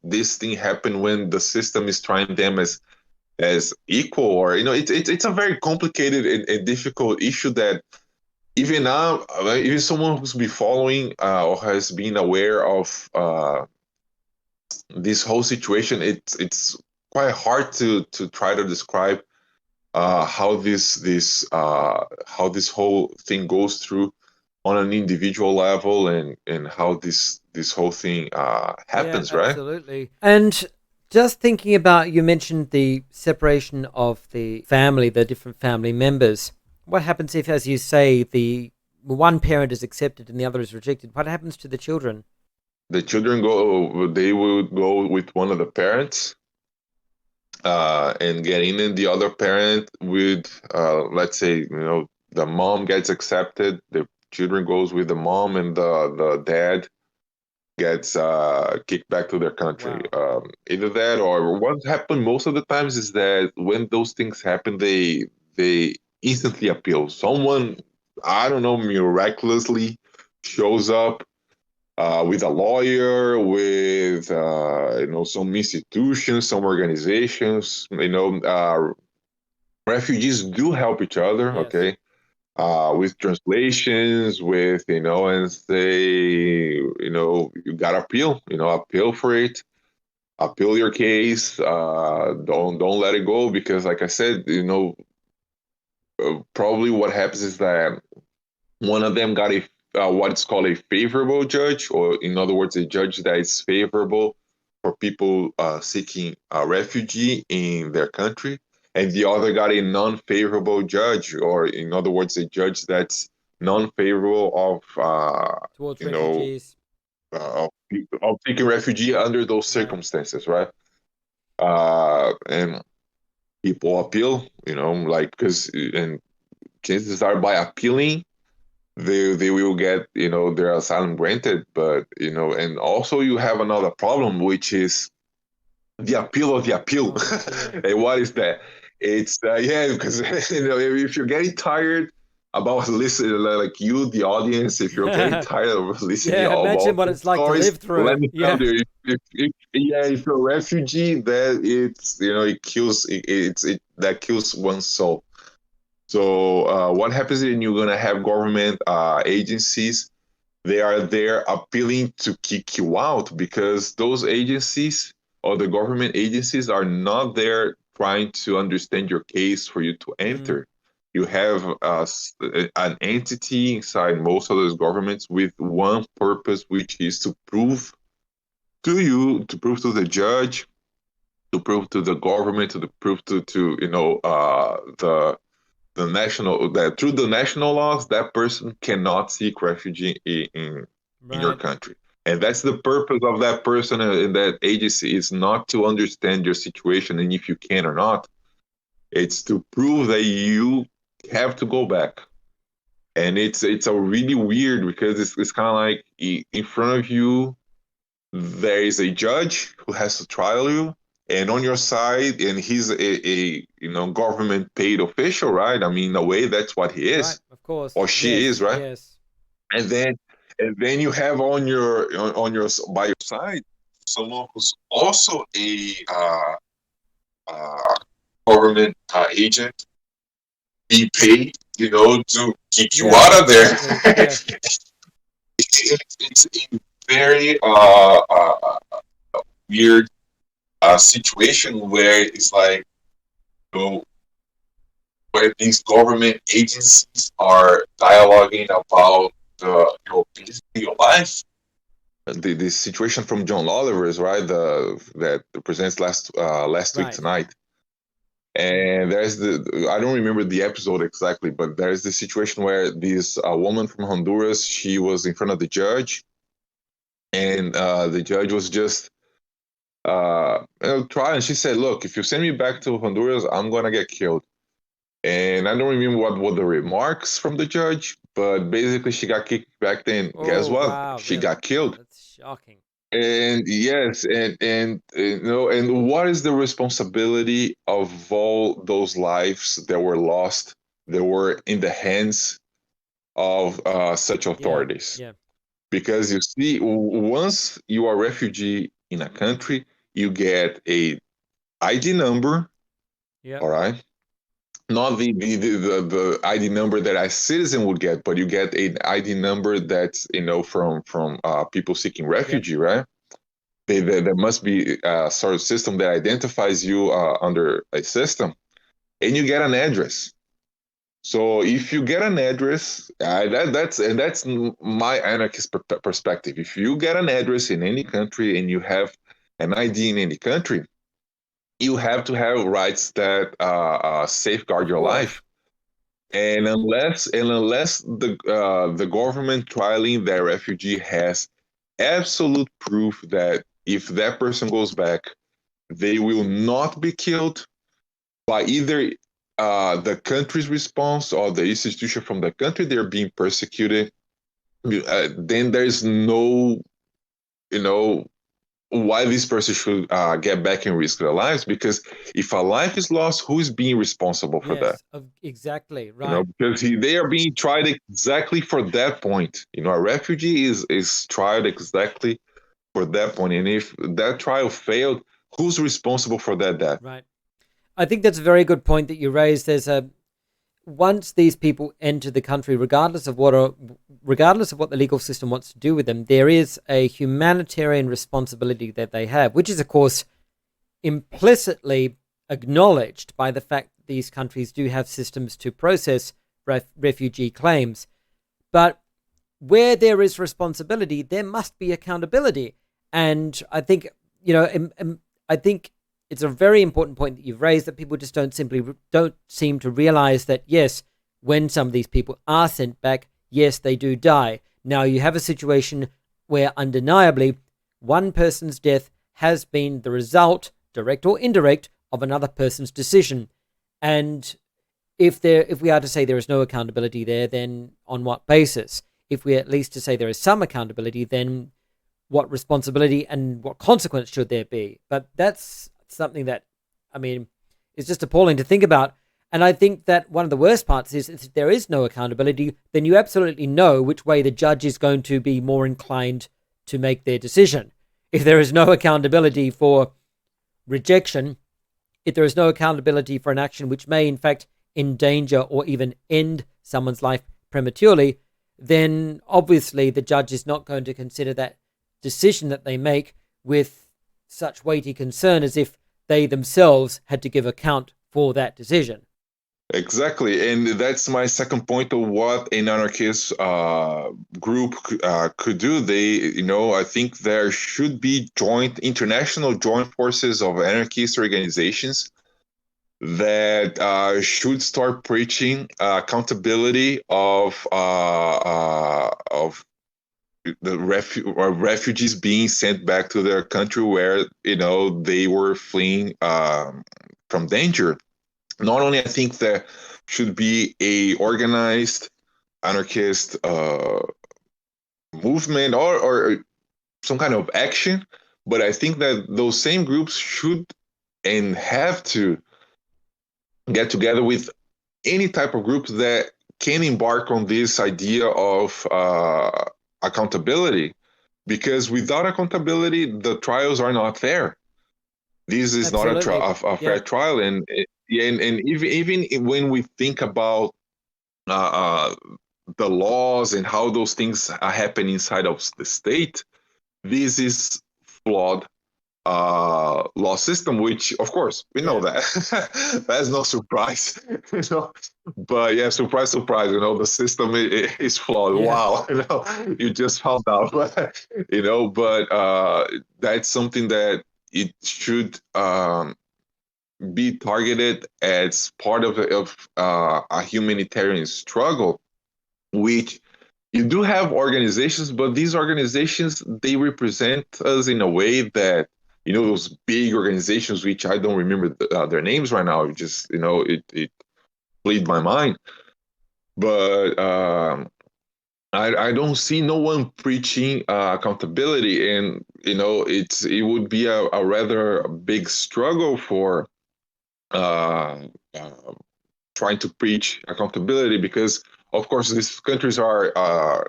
this thing happen when the system is trying them as equal? Or it's a very complicated and difficult issue that even now, even someone who's been following or has been aware of this whole situation, it's quite hard to try to describe how this whole thing goes through on an individual level, and how this whole thing
yeah,
happens, right?
absolutely. And just thinking about, you mentioned the separation of the family, the different family members. What happens if, as you say, the one parent is accepted and the other is rejected? What happens to the children?
The children they will go with one of the parents, and get in, and the other parent would, let's say, the mom gets accepted, the children goes with the mom, and the dad gets kicked back to their country.
Wow.
Either that, or what happened most of the times is that when those things happen, they instantly appeal. Someone, I don't know, miraculously shows up with a lawyer, with some institutions, some organizations. Refugees do help each other.
Yes.
Okay, with translations, with and say, you gotta appeal, appeal for it, appeal your case. Don't let it go, because, like I said, probably what happens is that one of them got a what's called a favorable judge, or in other words, a judge that is favorable for people seeking refugee in their country, and the other got a non-favorable judge, or in other words, a judge that's non-favorable of
Towards
you know
refugees.
of seeking refugee under those
Right.
circumstances, right? And people appeal, like, because and chances are, by appealing, they will get their asylum granted. But and also you have another problem, which is the appeal of the appeal.
Oh dear.
And what is that? It's yeah, because if you're getting tired about listening, like you, the audience, if you're getting tired of listening
Yeah, imagine
about
what
these
it's like to
stories,
live
let
through.
me tell
Yeah.
you, if you're a refugee, that it's it kills that kills one's soul. So what happens is you're gonna have government agencies. They are there appealing to kick you out, because those agencies, or the government agencies, are not there trying to understand your case for you to
Mm,
enter. You have an entity inside most of those governments with one purpose, which is to prove to you, to prove to the judge, to prove to the government, to the prove to the national, that through the national laws, that person cannot seek refuge in your
right.
country. And that's the purpose of that person in that agency, is not to understand your situation and if you can or not. It's to prove that you have to go back. And it's a really weird, because it's kind of like in front of you there is a judge who has to trial you, and on your side, and he's a government paid official, right? I mean, in a way, that's what he
Right,
is,
of course.
or she
Yes,
is, right?
yes.
And then you have on your by your side someone who's also a uh, government agent, be paid, to keep you
Yeah,
out of there.
exactly. Yeah,
It's a very weird situation where it's like, you know, where these government agencies are dialoguing about basically your life. The situation from John Oliver's, right? That presents last week
right.
tonight. And there's I don't remember the episode exactly, but there's the situation where this woman from Honduras, she was in front of the judge, and the judge was just trying. She said, "Look, if you send me back to Honduras, I'm gonna get killed." And I don't remember what were the remarks from the judge, but basically she got kicked back. Then guess
Oh,
what?
wow,
She
really?
got killed.
That's shocking.
And yes, and and what is the responsibility of all those lives that were lost, that were in the hands of such
Yeah,
authorities?
yeah,
Because you see, once you are a refugee in a country, you get a ID number,
yeah,
all right? Not the ID number that a citizen would get, but you get an ID number that's from people seeking
yep,
refugee, right? There must be a sort of system that identifies you under a system, and you get an address. So if you get an address, that's my anarchist perspective. If you get an address in any country and you have an ID in any country, you have to have rights that safeguard
of
your
course.
life. And unless the government trialing that refugee has absolute proof that if that person goes back, they will not be killed by either the country's response or the institution from the country they're being persecuted, then there's no, you know, why this person should get back and risk their lives. Because if a life is lost, who is being responsible for that?
Yes, exactly. Right,
Because they are being tried exactly for that point. A refugee is tried exactly for that point. And if that trial failed, who's responsible for that death?
right. I think that's a very good point that you raised. Once these people enter the country, regardless of what the legal system wants to do with them, there is a humanitarian responsibility that they have, which is, of course, implicitly acknowledged by the fact that these countries do have systems to process refugee claims. But where there is responsibility, there must be accountability. And I think, I think it's a very important point that you've raised, that people just don't seem to realize that, yes, when some of these people are sent back, yes, they do die. Now you have a situation where undeniably one person's death has been the result, direct or indirect, of another person's decision. And if we are to say there is no accountability there, then on what basis? If we are at least to say there is some accountability, then what responsibility and what consequence should there be? But that's something that, I mean, is just appalling to think about. And I think that one of the worst parts is if there is no accountability, then you absolutely know which way the judge is going to be more inclined to make their decision. If there is no accountability for rejection, if there is no accountability for an action which may in fact endanger or even end someone's life prematurely, then obviously the judge is not going to consider that decision that they make with such weighty concern as if they themselves had to give account for that decision.
Exactly, and that's my second point of what an anarchist group could do. I think there should be international joint forces of anarchist organizations that should start preaching accountability of refugees being sent back to their country where they were fleeing from danger. Not only I think there should be a organized anarchist movement or some kind of action, but I think that those same groups should and have to get together with any type of groups that can embark on this idea of accountability, because without accountability, the trials are not fair. This is not
Absolutely.
a fair
Yep.
trial, and even when we think about uh, the laws and how those things happen inside of the state, this is flawed law system, which of course we know
Yeah.
that. That's no surprise, you know. But yeah, surprise, surprise, the system is flawed.
Yeah.
Wow, you just found out. But that's something that it should be targeted as part of a humanitarian struggle, which you do have organizations, but these organizations, they represent us in a way that, those big organizations, which I don't remember their names right now. Just, it played my mind. But I don't see no one preaching accountability. And, it would be a rather big struggle for uh, uh, trying to preach accountability, because of course these countries are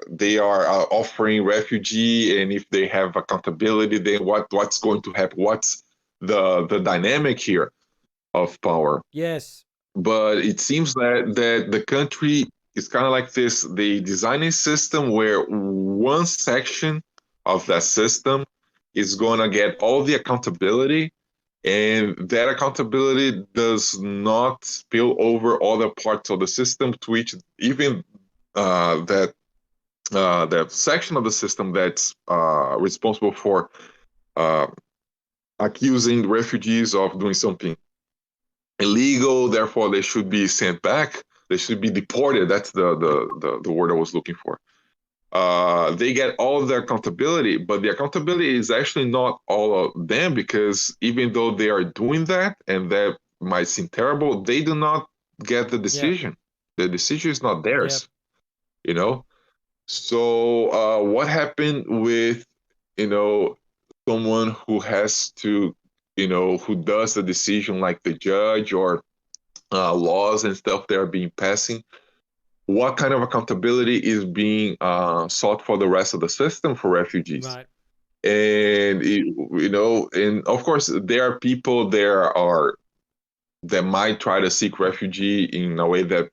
they are offering refugee, and if they have accountability, then what's going to happen, what's the dynamic here of power.
Yes.
But it seems that the country is kind of like this. They design a system where one section of that system is going to get all the accountability, and that accountability does not spill over other parts of the system, to which even that section of the system that's responsible for uh, accusing refugees of doing something illegal, therefore they should be sent back, they should be deported. That's the word I was looking for. They get all the accountability, but the accountability is actually not all of them, because even though they are doing that, and that might seem terrible, they do not get the
Yep.
decision. The decision is not
Yep.
theirs, you know? So, what happened with, you know, someone who has to, who does the decision, like the judge, or laws and stuff that are being passing? What kind of accountability is being sought for the rest of the system for refugees?
Right.
And and of course there are people there are that might try to seek refugee in a way that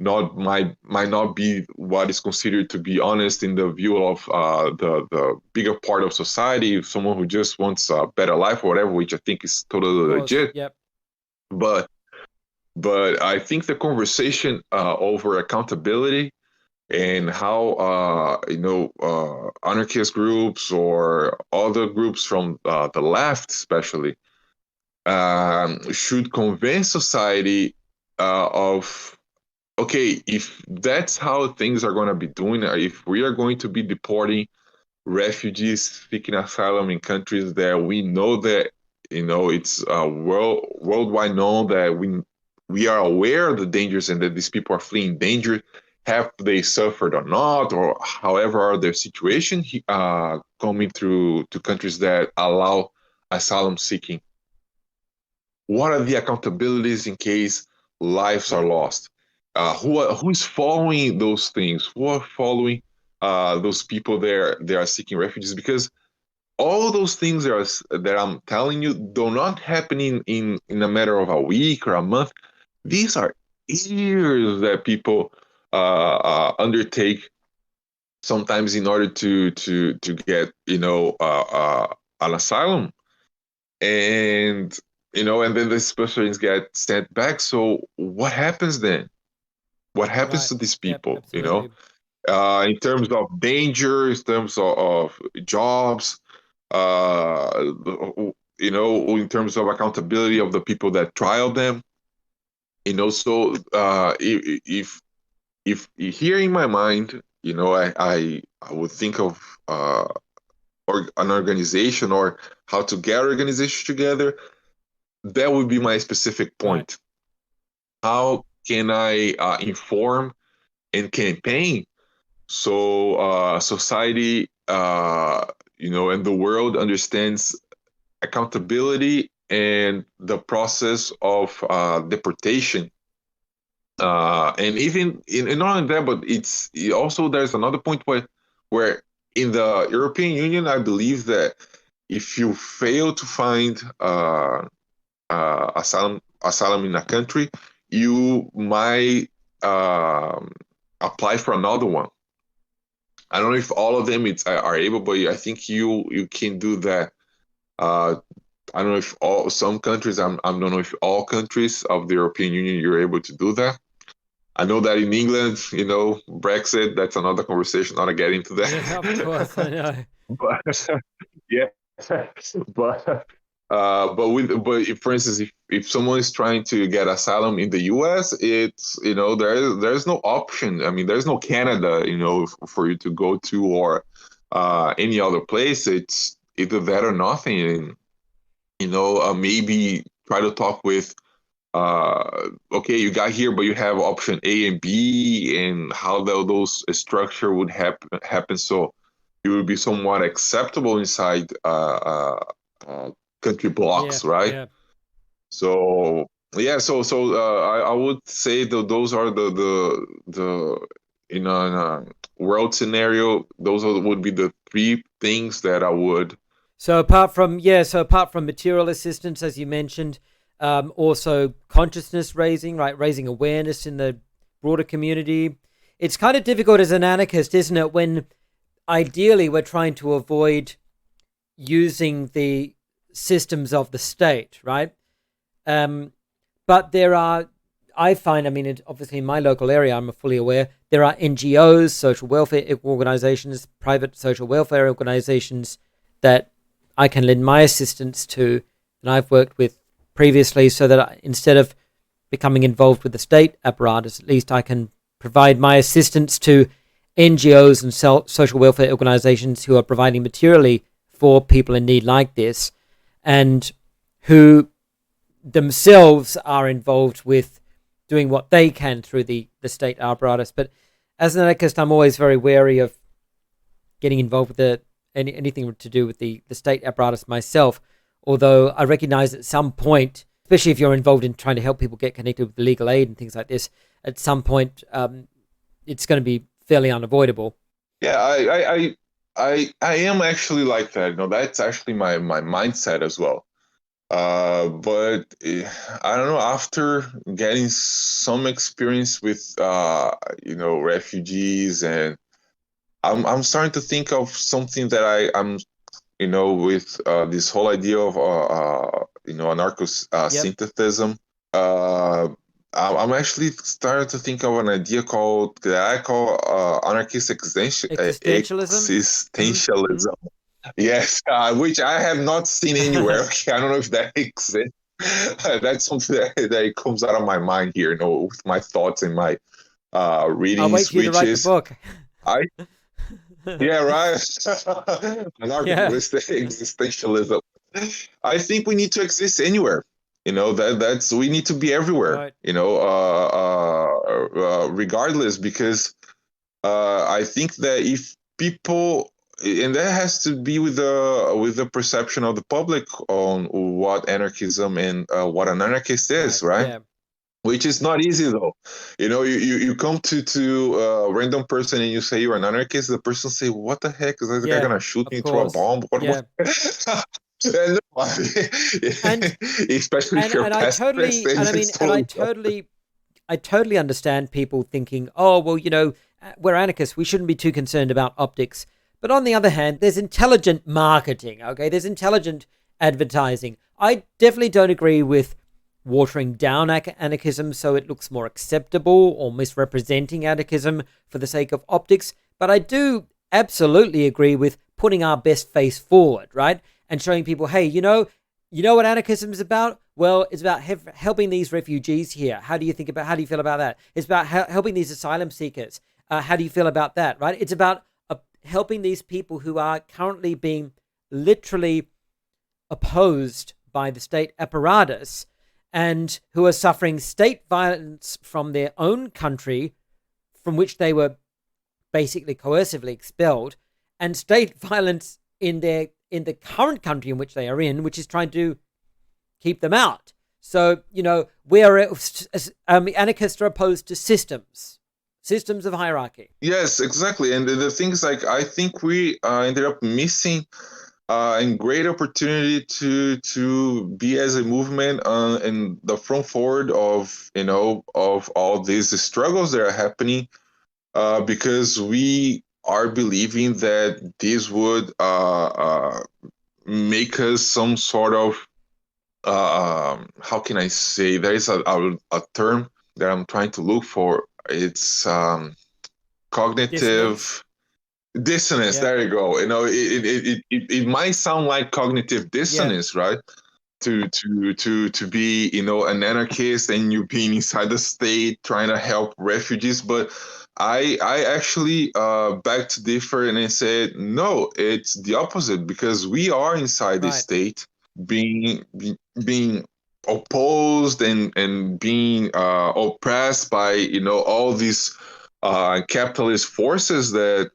not might not be what is considered to be honest in the view of the bigger part of society, someone who just wants a better life or whatever, which I think is
Of
totally
course.
legit.
Yep.
but but I think the conversation over accountability and how anarchist groups or other groups from the left especially should convince society of, okay, if that's how things are going to be doing, if we are going to be deporting refugees seeking asylum in countries that we know that it's worldwide known that we are aware of the dangers and that these people are fleeing danger, have they suffered or not, or however are their situation coming through to countries that allow asylum seeking, what are the accountabilities in case lives are
Yep.
lost? Who's following those things? Who are following those people there? They are seeking refugees, because all those things that I'm telling you do not happen in a matter of a week or a month. These are years that people undertake, sometimes in order to get an asylum, and and then these persons get sent back. So what happens then? What happens
Right.
to these
Yep.
people?
Absolutely.
In terms of danger, in terms of jobs, uh, in terms of accountability of the people that trial them. So if here in my mind, I would think of or an organization or how to get organization together. That would be my specific
Right.
point. How can I inform and campaign so society, and the world understands accountability and the process of deportation. And even in not only that, but also there's another point where in the European Union, I believe that if you fail to find asylum in a country, you might apply for another one. I don't know if all of them are able, but I think you can do that. Uh, I don't know if some countries. I don't know if all countries of the European Union you're able to do that. I know that in England, Brexit. That's another conversation. Not to get into
Yeah, of course, I
that.
know.
But yeah, but if, for instance, if someone is trying to get asylum in the U.S., it's there's no option. I mean, there's no Canada, for you to go to or any other place. It's either that or nothing. And maybe try to talk with okay, you got here, but you have option A and B, and how those structure would happen so it would be somewhat acceptable inside country
Yeah,
blocks, right?
yeah.
So yeah, I would say that those are the in a world scenario, would be the three things that I would.
So apart from material assistance, as you mentioned, also consciousness raising, right? Raising awareness in the broader community. It's kind of difficult as an anarchist, isn't it? When ideally we're trying to avoid using the systems of the state, right? But I find, I mean, obviously in my local area, I'm fully aware, there are NGOs, social welfare organizations, private social welfare organizations that I can lend my assistance to, and I've worked with previously, so that instead of becoming involved with the state apparatus, at least I can provide my assistance to NGOs and social welfare organizations who are providing materially for people in need like this, and who themselves are involved with doing what they can through the state apparatus. But as an anarchist, I'm always very wary of getting involved with anything to do with the state apparatus myself, although I recognize at some point, especially if you're involved in trying to help people get connected with legal aid and things like this, at some point it's going to be fairly unavoidable.
Yeah, I am actually like that. That's actually my mindset as well. But I don't know. After getting some experience with refugees, and I'm starting to think of something that I'm with this whole idea of
Yep.
anarcho-synthesism. Uh, I'm actually starting to think of an idea that I call anarchist
Existentialism. Mm-hmm.
existentialism. Yes, which I have not seen anywhere. Okay, I don't know if that exists. That's something that comes out of my mind here, with my thoughts and my
I'll wait
readings,
for you to
which
write the
is
book.
I yeah, right.
Yeah.
Existentialism. I think we need to exist anywhere. That's we need to be everywhere.
Right.
Regardless, because I think that if people, and that has to be with the perception of the public on what anarchism and what an anarchist
Right.
is, right?
Yeah.
Which is not easy though. You come to a random person and you say you're an anarchist. The person say, "What the heck is this guy
Yeah.
gonna shoot
Of
me through a
course.
bomb? What?"
Yeah.
And,
And
especially if
and
you're
and I
pacifist,
totally
and
and I
it's
mean and I
totally
totally I totally understand people thinking, oh well, we're anarchists. We shouldn't be too concerned about optics. But on the other hand, there's intelligent marketing. Okay, there's intelligent advertising. I definitely don't agree with watering down anarchism so it looks more acceptable or misrepresenting anarchism for the sake of optics. But I do absolutely agree with putting our best face forward, right? And showing people, hey, you know what anarchism is about? Well, it's about helping these refugees here. How do you feel about that? It's about helping these asylum seekers. How do you feel about that, right? It's about helping these people who are currently being literally opposed by the state apparatus and who are suffering state violence from their own country, from which they were basically coercively expelled, and state violence in the current country in which they are in, which is trying to keep them out. So, we are anarchists are opposed to systems of hierarchy.
Yes, exactly. And the thing is, like, I think we ended up missing a great opportunity to be as a movement in the front forward of of all these struggles that are happening, because we are believing that this would make us some sort of how can I say, there is a term that I'm trying to look for. It's cognitive dissonance.
Yeah.
There you go. It might sound like cognitive dissonance, right? To be an anarchist and you being inside the state trying to help refugees, but I actually beg to differ and I said no, it's the opposite, because we are inside the state being opposed and being oppressed by all these capitalist forces that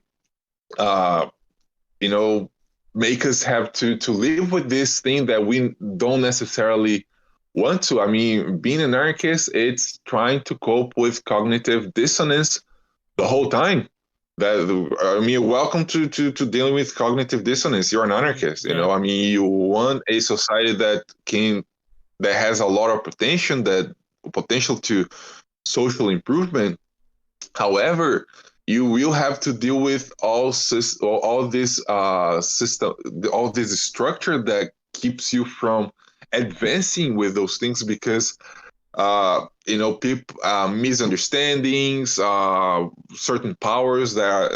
make us have to live with this thing that we don't necessarily want to. I mean, being an anarchist, it's trying to cope with cognitive dissonance the whole time. Welcome to dealing with cognitive dissonance. You're an anarchist. I mean, you want a society that has a lot of potential to social improvement. However, you will have to deal with all this system, all this structure that keeps you from advancing with those things, because people misunderstandings, certain powers that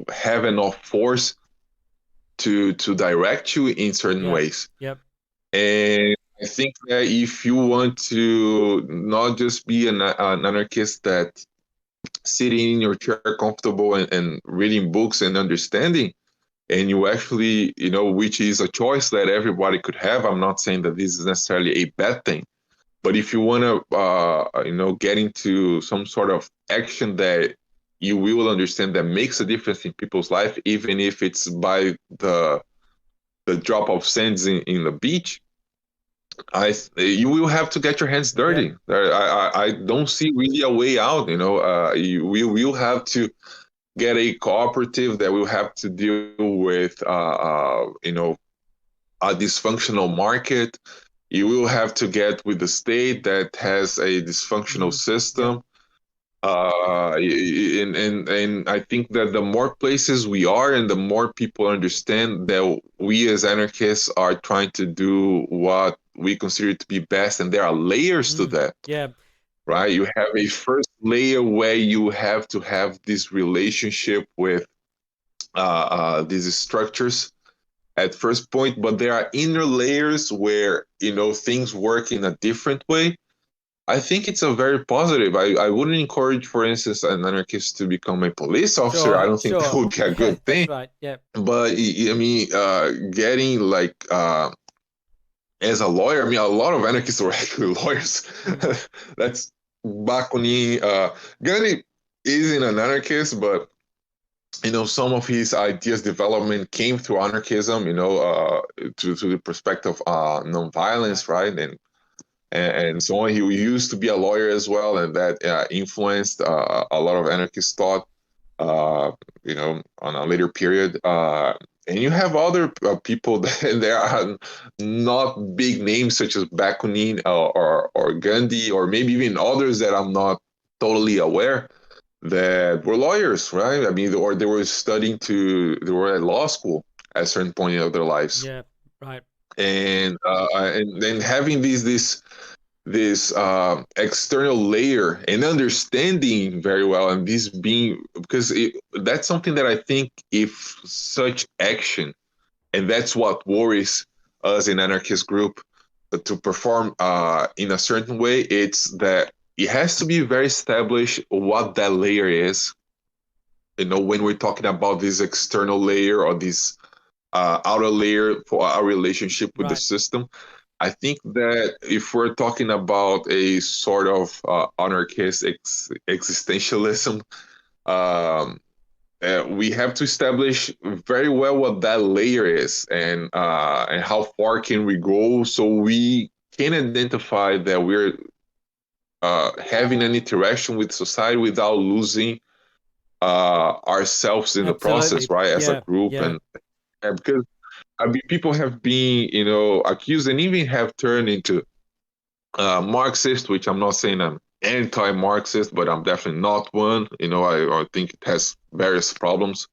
have enough force to direct you in certain ways.
Yep.
And I think that if you want to not just be an anarchist that sitting in your chair comfortable and reading books and understanding, and you actually, which is a choice that everybody could have. I'm not saying that this is necessarily a bad thing, but if you want to, get into some sort of action that you will understand that makes a difference in people's life, even if it's by the drop of sands in the beach, you will have to get your hands dirty. I don't see really a way out. You will have to get a cooperative that will have to deal with a dysfunctional market. You will have to get with the state that has a dysfunctional system. And I think that the more places we are and the more people understand that we as anarchists are trying to do what we consider to be best, and there are layers to that.
Yeah.
Right? You have a first layer where you have to have this relationship with these structures at first point, but there are inner layers where things work in a different way. I think it's a very positive. I wouldn't encourage, for instance, an anarchist to become a police officer.
Sure,
I don't think that would be a good thing.
That's right. Yeah.
But I mean, getting like as a lawyer, I mean, a lot of anarchists were actually lawyers. That's Bakunin. Gandhi isn't an anarchist, but some of his ideas development came through anarchism. To the perspective of nonviolence, right? And so on. He used to be a lawyer as well, and that influenced a lot of anarchist thought, on a later period. And you have other people that there are not big names such as Bakunin or Gandhi, or maybe even others that I'm not totally aware, that were lawyers, right? I mean, or they were they were at law school at a certain point in their lives.
Yeah, right.
And then having this external layer and understanding very well, and this being, because that's something that I think, if such action, and that's what worries us in anarchist group, to perform in a certain way, it's that it has to be very established what that layer is. When we're talking about this external layer or this outer layer for our relationship with the
Right.
system. I think that if we're talking about a sort of anarchist existentialism, um, we have to establish very well what that layer is and how far can we go so we can identify that we're having an interaction with society without losing ourselves in the process,
Absolutely.
right? As a
Yeah.
group,
Yeah.
and because I mean, people have been, accused and even have turned into Marxist, which I'm not saying I'm anti-Marxist, but I'm definitely not one. I think it has various problems.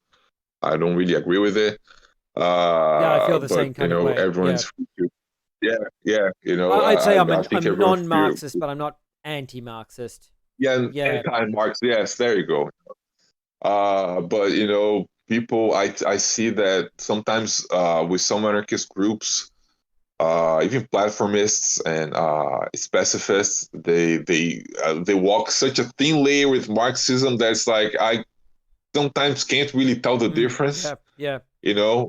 I don't really agree with it.
Yeah. I feel the
But
same kind of way. Yeah.
everyone's yeah, yeah.
I'd say
I think
I'm
everyone feel
non-Marxist, but I'm not anti-Marxist.
yeah,
Yeah.
anti-Marx. Yes, there you go. But people, I see that sometimes with some anarchist groups, even platformists and specifists, they walk such a thin layer with Marxism that's like I sometimes can't really tell the difference.
Yeah. Yeah.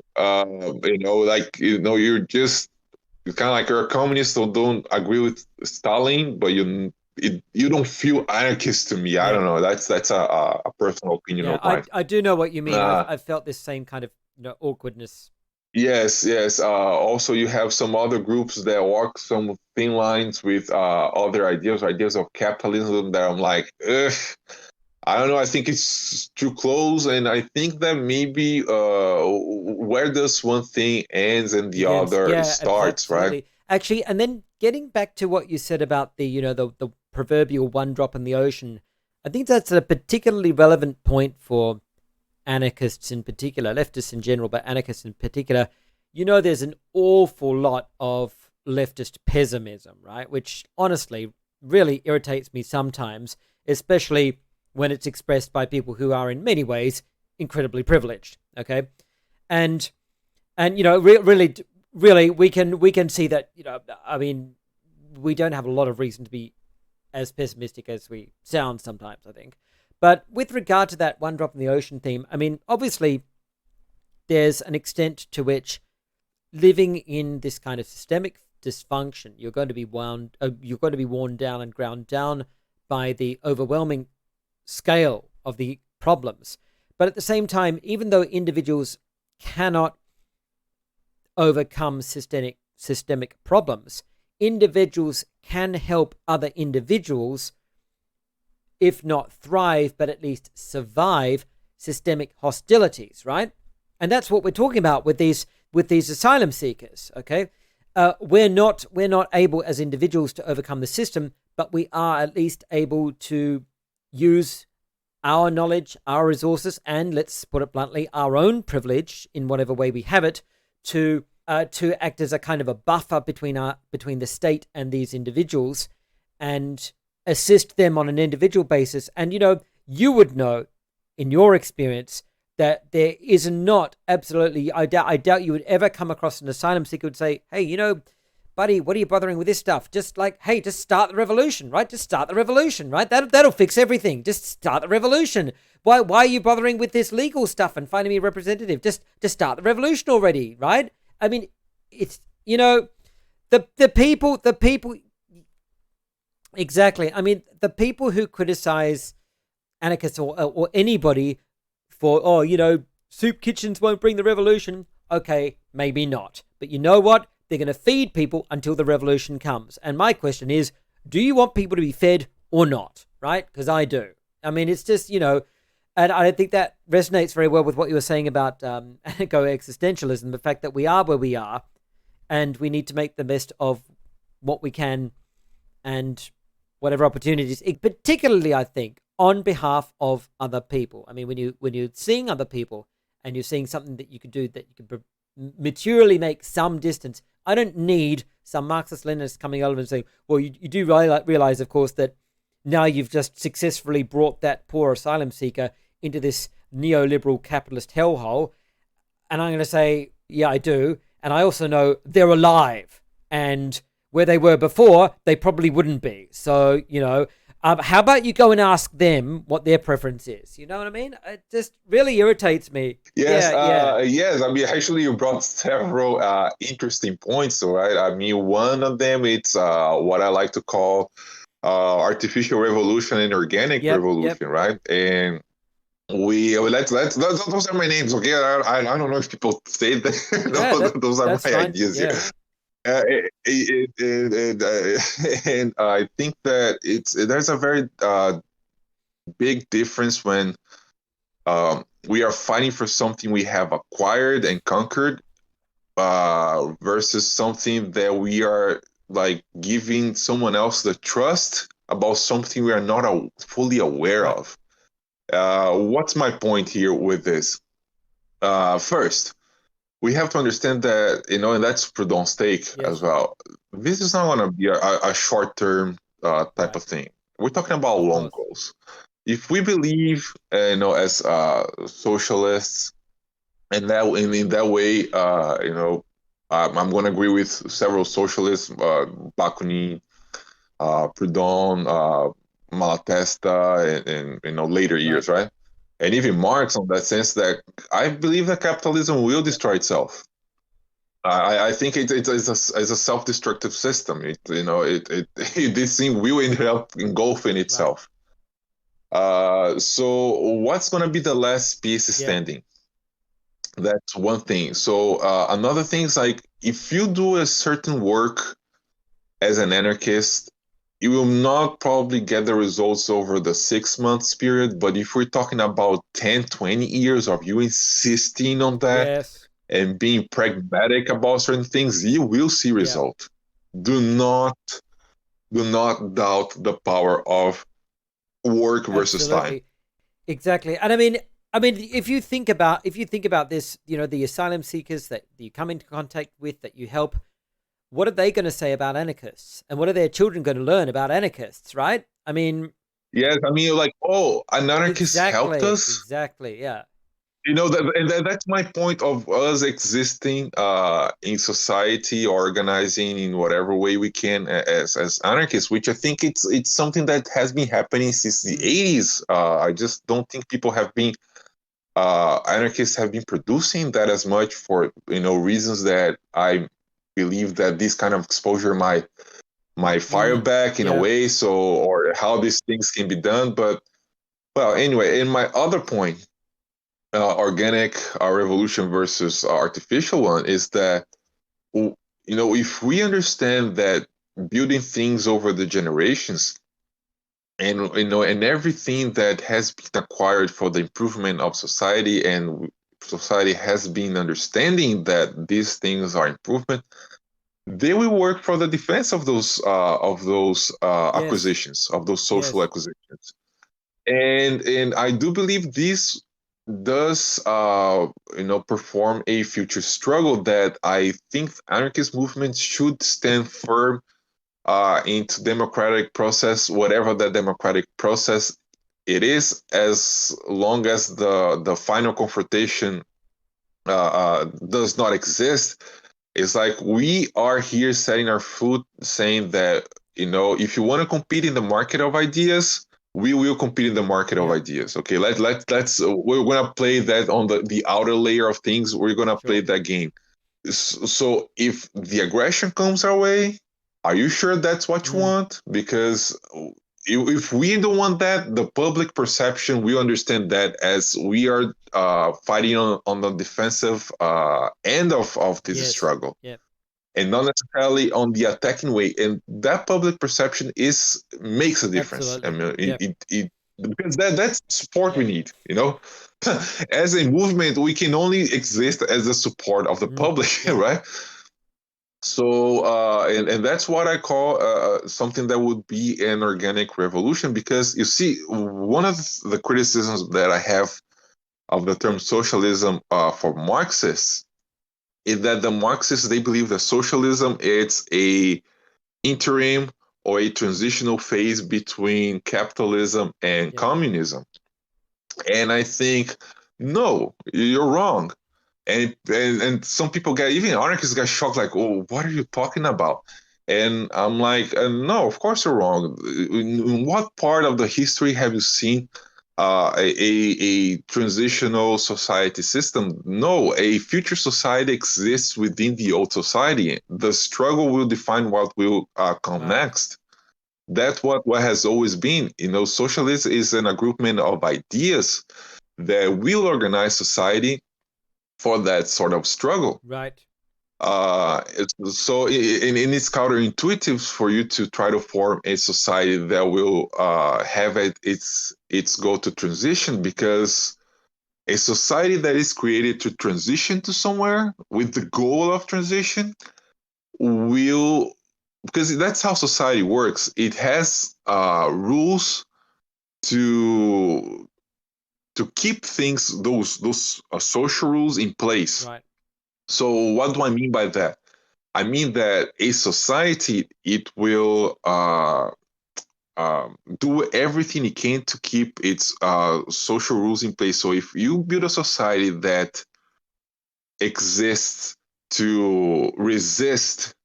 You're kind of like you're a communist, so don't agree with Stalin, but you don't feel anarchist to me. I
Yeah.
don't know. That's a personal opinion
Yeah.
of mine.
I do know what you mean.
Uh,
I've felt this same kind of awkwardness.
Yes, yes. Also, you have some other groups that walk some thin lines with other ideas of capitalism that I'm like, ugh, I don't know. I think it's too close, and I think that maybe where does one thing ends and the
Begins.
other
Yeah.
starts, right?
Absolutely. Actually, and then getting back to what you said about the the proverbial one drop in the ocean, I think that's a particularly relevant point for anarchists in particular, leftists in general, but anarchists in particular. There's an awful lot of leftist pessimism, right? Which honestly really irritates me sometimes, especially when it's expressed by people who are in many ways incredibly privileged. Okay. And really we can see that, I mean, we don't have a lot of reason to be as pessimistic as we sound sometimes, I think. But with regard to that one drop in the ocean theme, I mean, obviously there's an extent to which living in this kind of systemic dysfunction, you're going to be worn down and ground down by the overwhelming scale of the problems. But at the same time, even though individuals cannot overcome systemic problems, individuals can help other individuals, if not thrive, but at least survive systemic hostilities, right? And that's what we're talking about with these asylum seekers. Okay, we're not able as individuals to overcome the system, but we are at least able to use our knowledge, our resources, and let's put it bluntly, our own privilege in whatever way we have it to act as a kind of a buffer between the state and these individuals, and assist them on an individual basis. And you would know in your experience that there is not absolutely, I doubt you would ever come across an asylum seeker who would say, hey, buddy, what are you bothering with this stuff? Just like, hey, just start the revolution, right? Just start the revolution, right? That'll fix everything. Just start the revolution. Why are you bothering with this legal stuff and finding me a representative? Just start the revolution already, right? I mean, it's, the people, exactly. I mean, the people who criticize anarchists or anybody for, soup kitchens won't bring the revolution. Okay, maybe not. But you know what? They're going to feed people until the revolution comes. And my question is, do you want people to be fed or not? Right? Because I do. I mean, it's just, and I think that resonates very well with what you were saying about anarcho-existentialism, the fact that we are where we are and we need to make the best of what we can and whatever opportunities, particularly, I think, on behalf of other people. I mean, when you're seeing other people and you're seeing something that you could do, that you could materially make some distance, I don't need some Marxist-Leninist coming over and saying, well, you do realize, of course, that now you've just successfully brought that poor asylum seeker into this neoliberal capitalist hellhole. And I'm going to say, yeah, I do. And I also know they're alive. And where they were before, they probably wouldn't be. So, How about you go and ask them what their preference is? You know what I mean? It just really irritates me.
Yes,
Yeah.
yes. I mean, actually, you brought several interesting points, right? I mean, one of them it's what I like to call artificial revolution and organic
Yep.
revolution, right? And we let's those are my names, okay? I don't know if people say that.
Yeah,
Those are
that's
my
fine.
ideas here.
Yeah.
And I think that there's a very big difference when we are fighting for something we have acquired and conquered versus something that we are like giving someone else the trust about something we are not fully aware
Right.
of. What's my point here with this? First, we have to understand that, and that's Proudhon's stake as
Yes.
well. This is not going to be a short term type
Right.
of thing. We're talking about
Of
long
course.
goals. If we believe, as socialists, and that in that way, I'm going to agree with several socialists, Bakunin, Proudhon, Malatesta, and later
Right.
years, right? And even Marx, on that sense, that I believe that capitalism will
Yep.
destroy itself. I think it's a self-destructive system. This thing will end up engulfing
Right.
itself. So what's going to be the last piece
Yeah.
standing? That's one thing. So another thing is like if you do a certain work as an anarchist, you will not probably get the results over the 6 months period. But if we're talking about 10, 20 years of you insisting on that
Yes.
and being pragmatic about certain things, you will see
Yeah.
result. Do not do not doubt the power of work versus time.
Absolutely. Exactly. And if you think about this, the asylum seekers that you come into contact with, that you help, what are they going to say about anarchists? And what are their children going to learn about anarchists, right? I mean,
Yes, I mean, like, oh, an anarchist helped us.
exactly. Yeah.
That's my point of us existing in society, organizing in whatever way we can as anarchists, which I think it's something that has been happening since the
Mm.
80s. I just don't think people have been anarchists have been producing that as much for reasons that I believe that this kind of exposure might fire back in a
Yeah.
way, so or how these things can be done. But well, anyway, in my other point, organic revolution versus artificial one is that if we understand that building things over the generations and and everything that has been acquired for the improvement of society, and society has been understanding that these things are improvement, they will work for the defense of those
Yes.
acquisitions, of those social
Yes.
acquisitions. And I do believe this does perform a future struggle that I think anarchist movements should stand firm into democratic process, whatever that democratic process it is, as long as the final confrontation does not exist. It's like we are here setting our foot, saying that if you want to compete in the market of ideas, we will compete in the market of
Yep.
ideas. Okay, let's we're gonna play that on the outer layer of things. We're gonna play
Sure.
that game. So if the aggression comes our way, are you sure that's what you
Mm.
want? Because if we don't want that, the public perception will understand that as we are fighting on the defensive end of this
Yes.
struggle,
Yep.
and not necessarily on the attacking way. And that public perception is makes a difference. I
Absolutely.
mean,
Yep.
it because that's support we
Yep.
need. As a movement, we can only exist as the support of the
Mm.
public,
Yep.
right? So, and that's what I call something that would be an organic revolution, because you see, one of the criticisms that I have of the term socialism for Marxists is that the Marxists, they believe that socialism it's a interim or a transitional phase between capitalism and
Yep.
communism. And I think, no, you're wrong. And some people get, even anarchists get shocked, like, oh, what are you talking about? And I'm like, no, of course you're wrong. In what part of the history have you seen a transitional society system? No, a future society exists within the old society. The struggle will define what will come
Right.
next. That's what has always been. Socialism is an groupment of ideas that will organize society for that sort of struggle.
Right.
So it's counterintuitive for you to try to form a society that will have its goal to transition, because a society that is created to transition to somewhere with the goal of transition will, because that's how society works. It has rules to keep things, those social rules in place.
Right.
So what do I mean by that? I mean that a society, it will do everything it can to keep its social rules in place. So if you build a society that exists to resist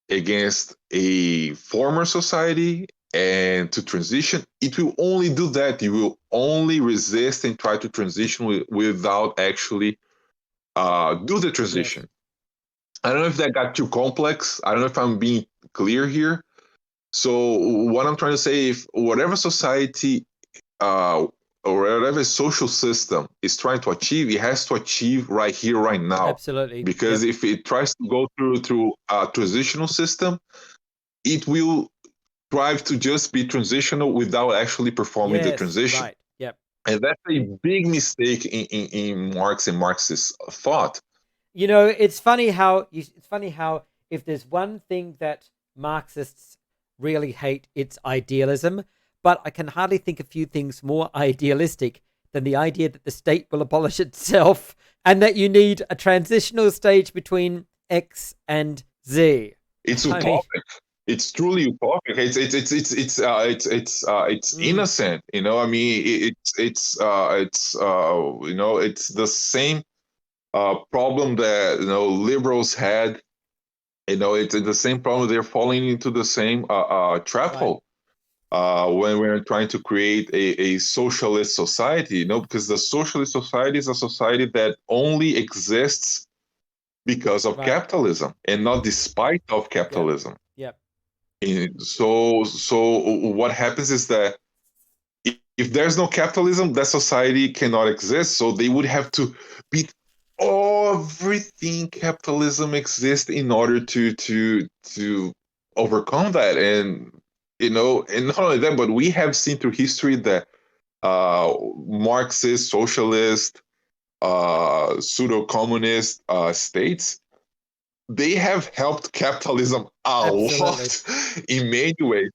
against a former society and to transition, it will only do that. You will only resist and try to transition without actually do the
Yes.
transition. I don't know if that got too complex. I don't know if I'm being clear here. So what I'm trying to say, if whatever society uh, or whatever social system is trying to achieve, it has to achieve right here, right now.
Absolutely.
Because
Yep.
if it tries to go through a transitional system, it will strive to just be transitional without actually performing the
Yes.
transition.
Right. Yep.
And that's a big mistake in Marx and Marxist thought.
It's funny how if there's one thing that Marxists really hate, it's idealism. But I can hardly think of few things more idealistic than the idea that the state will abolish itself and that you need a transitional stage between X and Z.
It's
I mean,
utopic. It's truly utopic. It's
mm,
innocent. I mean, it's the same problem that liberals had. It's the same problem. They're falling into the same trap
right,
hole when we're trying to create a socialist society. Because the socialist society is a society that only exists because of
right,
capitalism and not despite of
yep,
capitalism.
yep,
So what happens is that if there's no capitalism, that society cannot exist. So they would have to beat everything capitalism exists in order to overcome that. And not only that, but we have seen through history that Marxist, socialist, pseudo-communist states, they have helped capitalism a
absolutely,
lot in many ways,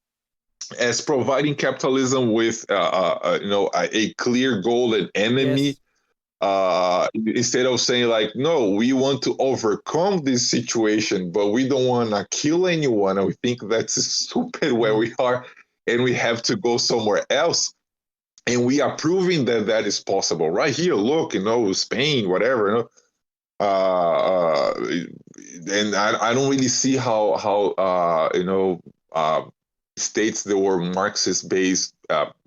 as providing capitalism with a clear goal and enemy,
yes,
instead of saying like, no, we want to overcome this situation, but we don't want to kill anyone, and we think that's stupid where
mm,
we are, and we have to go somewhere else. And we are proving that that is possible right here. Look, Spain, whatever. Uh, and I don't really see how states that were Marxist based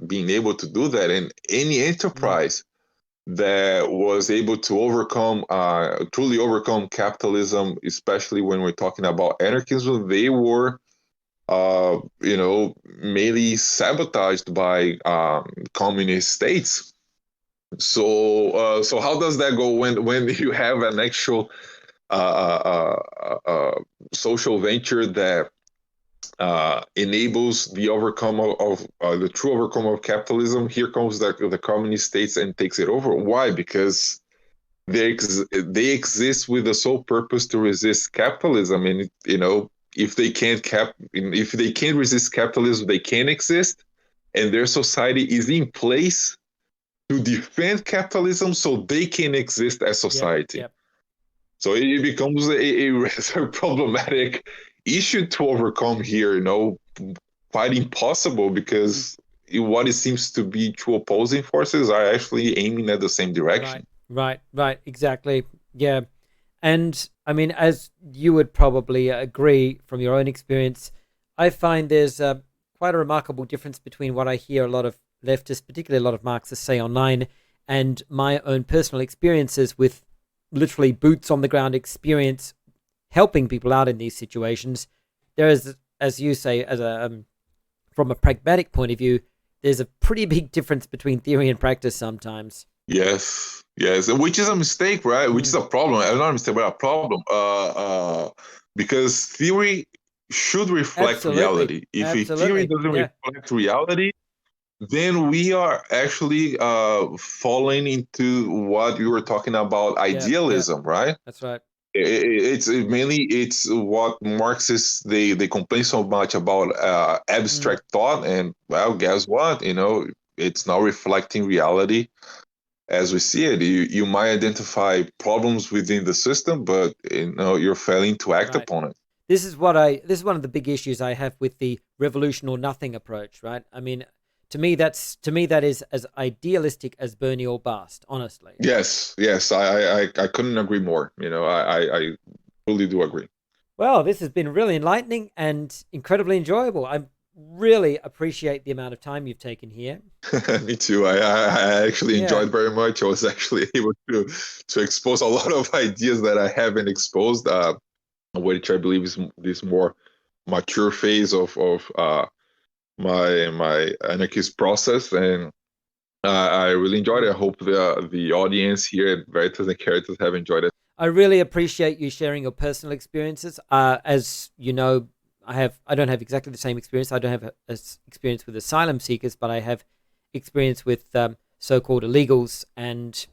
being able to do that. And any
mm,
enterprise that was able to truly overcome capitalism, especially when we're talking about anarchism, they were mainly sabotaged by communist states. So how does that go when you have an actual social venture that enables the overcome of the true overcome of capitalism? Here comes the communist states and takes it over. Why? Because they exist with the sole purpose to resist capitalism, and if they can't resist capitalism, they can't exist, and their society is in place to defend capitalism so they can exist as
yep,
society.
yep.
So it becomes a rather problematic issue to overcome here, quite impossible,
Mm,
because what it seems to be two opposing forces are actually aiming at the same
right,
direction.
right, right, exactly. Yeah. And I mean, as you would probably agree from your own experience, I find there's quite a remarkable difference between what I hear a lot of leftists, particularly a lot of Marxists, say online, and my own personal experiences with literally boots on the ground experience helping people out in these situations. There is, as you say, as a from a pragmatic point of view, there's a pretty big difference between theory and practice sometimes.
Yes, yes, which is a mistake, right? Which is
Mm,
a problem. Not a mistake, but a problem. Because theory should reflect
absolutely,
reality. If a theory
absolutely,
doesn't
yeah,
reflect reality, then we are actually falling into what we were talking about,
yeah, yeah.
idealism, right?
That's right.
It's mainly it's what Marxists they complain so much about
Mm,
abstract thought, and well, guess what? It's not reflecting reality as we see it. You might identify problems within the system, but you're failing to act
right.
upon it.
This is one of the big issues I have with the revolution or nothing approach, right? I mean, to me that is as idealistic as Bernie or bust, honestly.
Yes, yes, I couldn't agree more. I really do agree.
Well, this has been really enlightening and incredibly enjoyable. I really appreciate the amount of time you've taken here.
Me too. I actually
Yeah.
enjoyed very much. I was actually able to expose a lot of ideas that I haven't exposed, which I believe is this more mature phase of my anarchist process, and I really enjoyed it. I
Mm.
hope the audience here at Veritas and Caritas have enjoyed it.
I really appreciate you sharing your personal experiences. As you know, I don't have exactly the same experience. I don't have experience with asylum seekers, but I have experience with so-called illegals and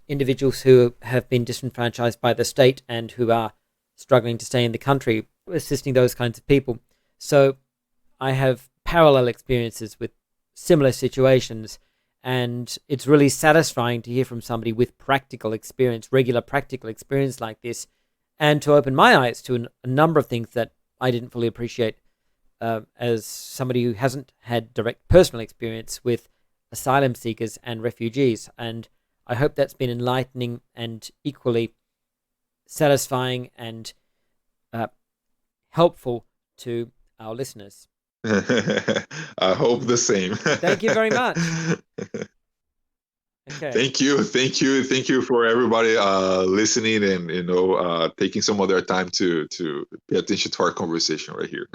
individuals who have been disenfranchised by the state and who are struggling to stay in the country, assisting those kinds of people. So I have parallel experiences with similar situations, and it's really satisfying to hear from somebody with practical experience, regular practical experience like this, and to open my eyes to a number of things that I didn't fully appreciate as somebody who hasn't had direct personal experience with asylum seekers and refugees. And I hope that's been enlightening and equally satisfying and uh, helpful to our listeners.
I hope the same.
Thank you very much. Okay.
Thank you for everybody listening and taking some of their time to pay attention to our conversation right here.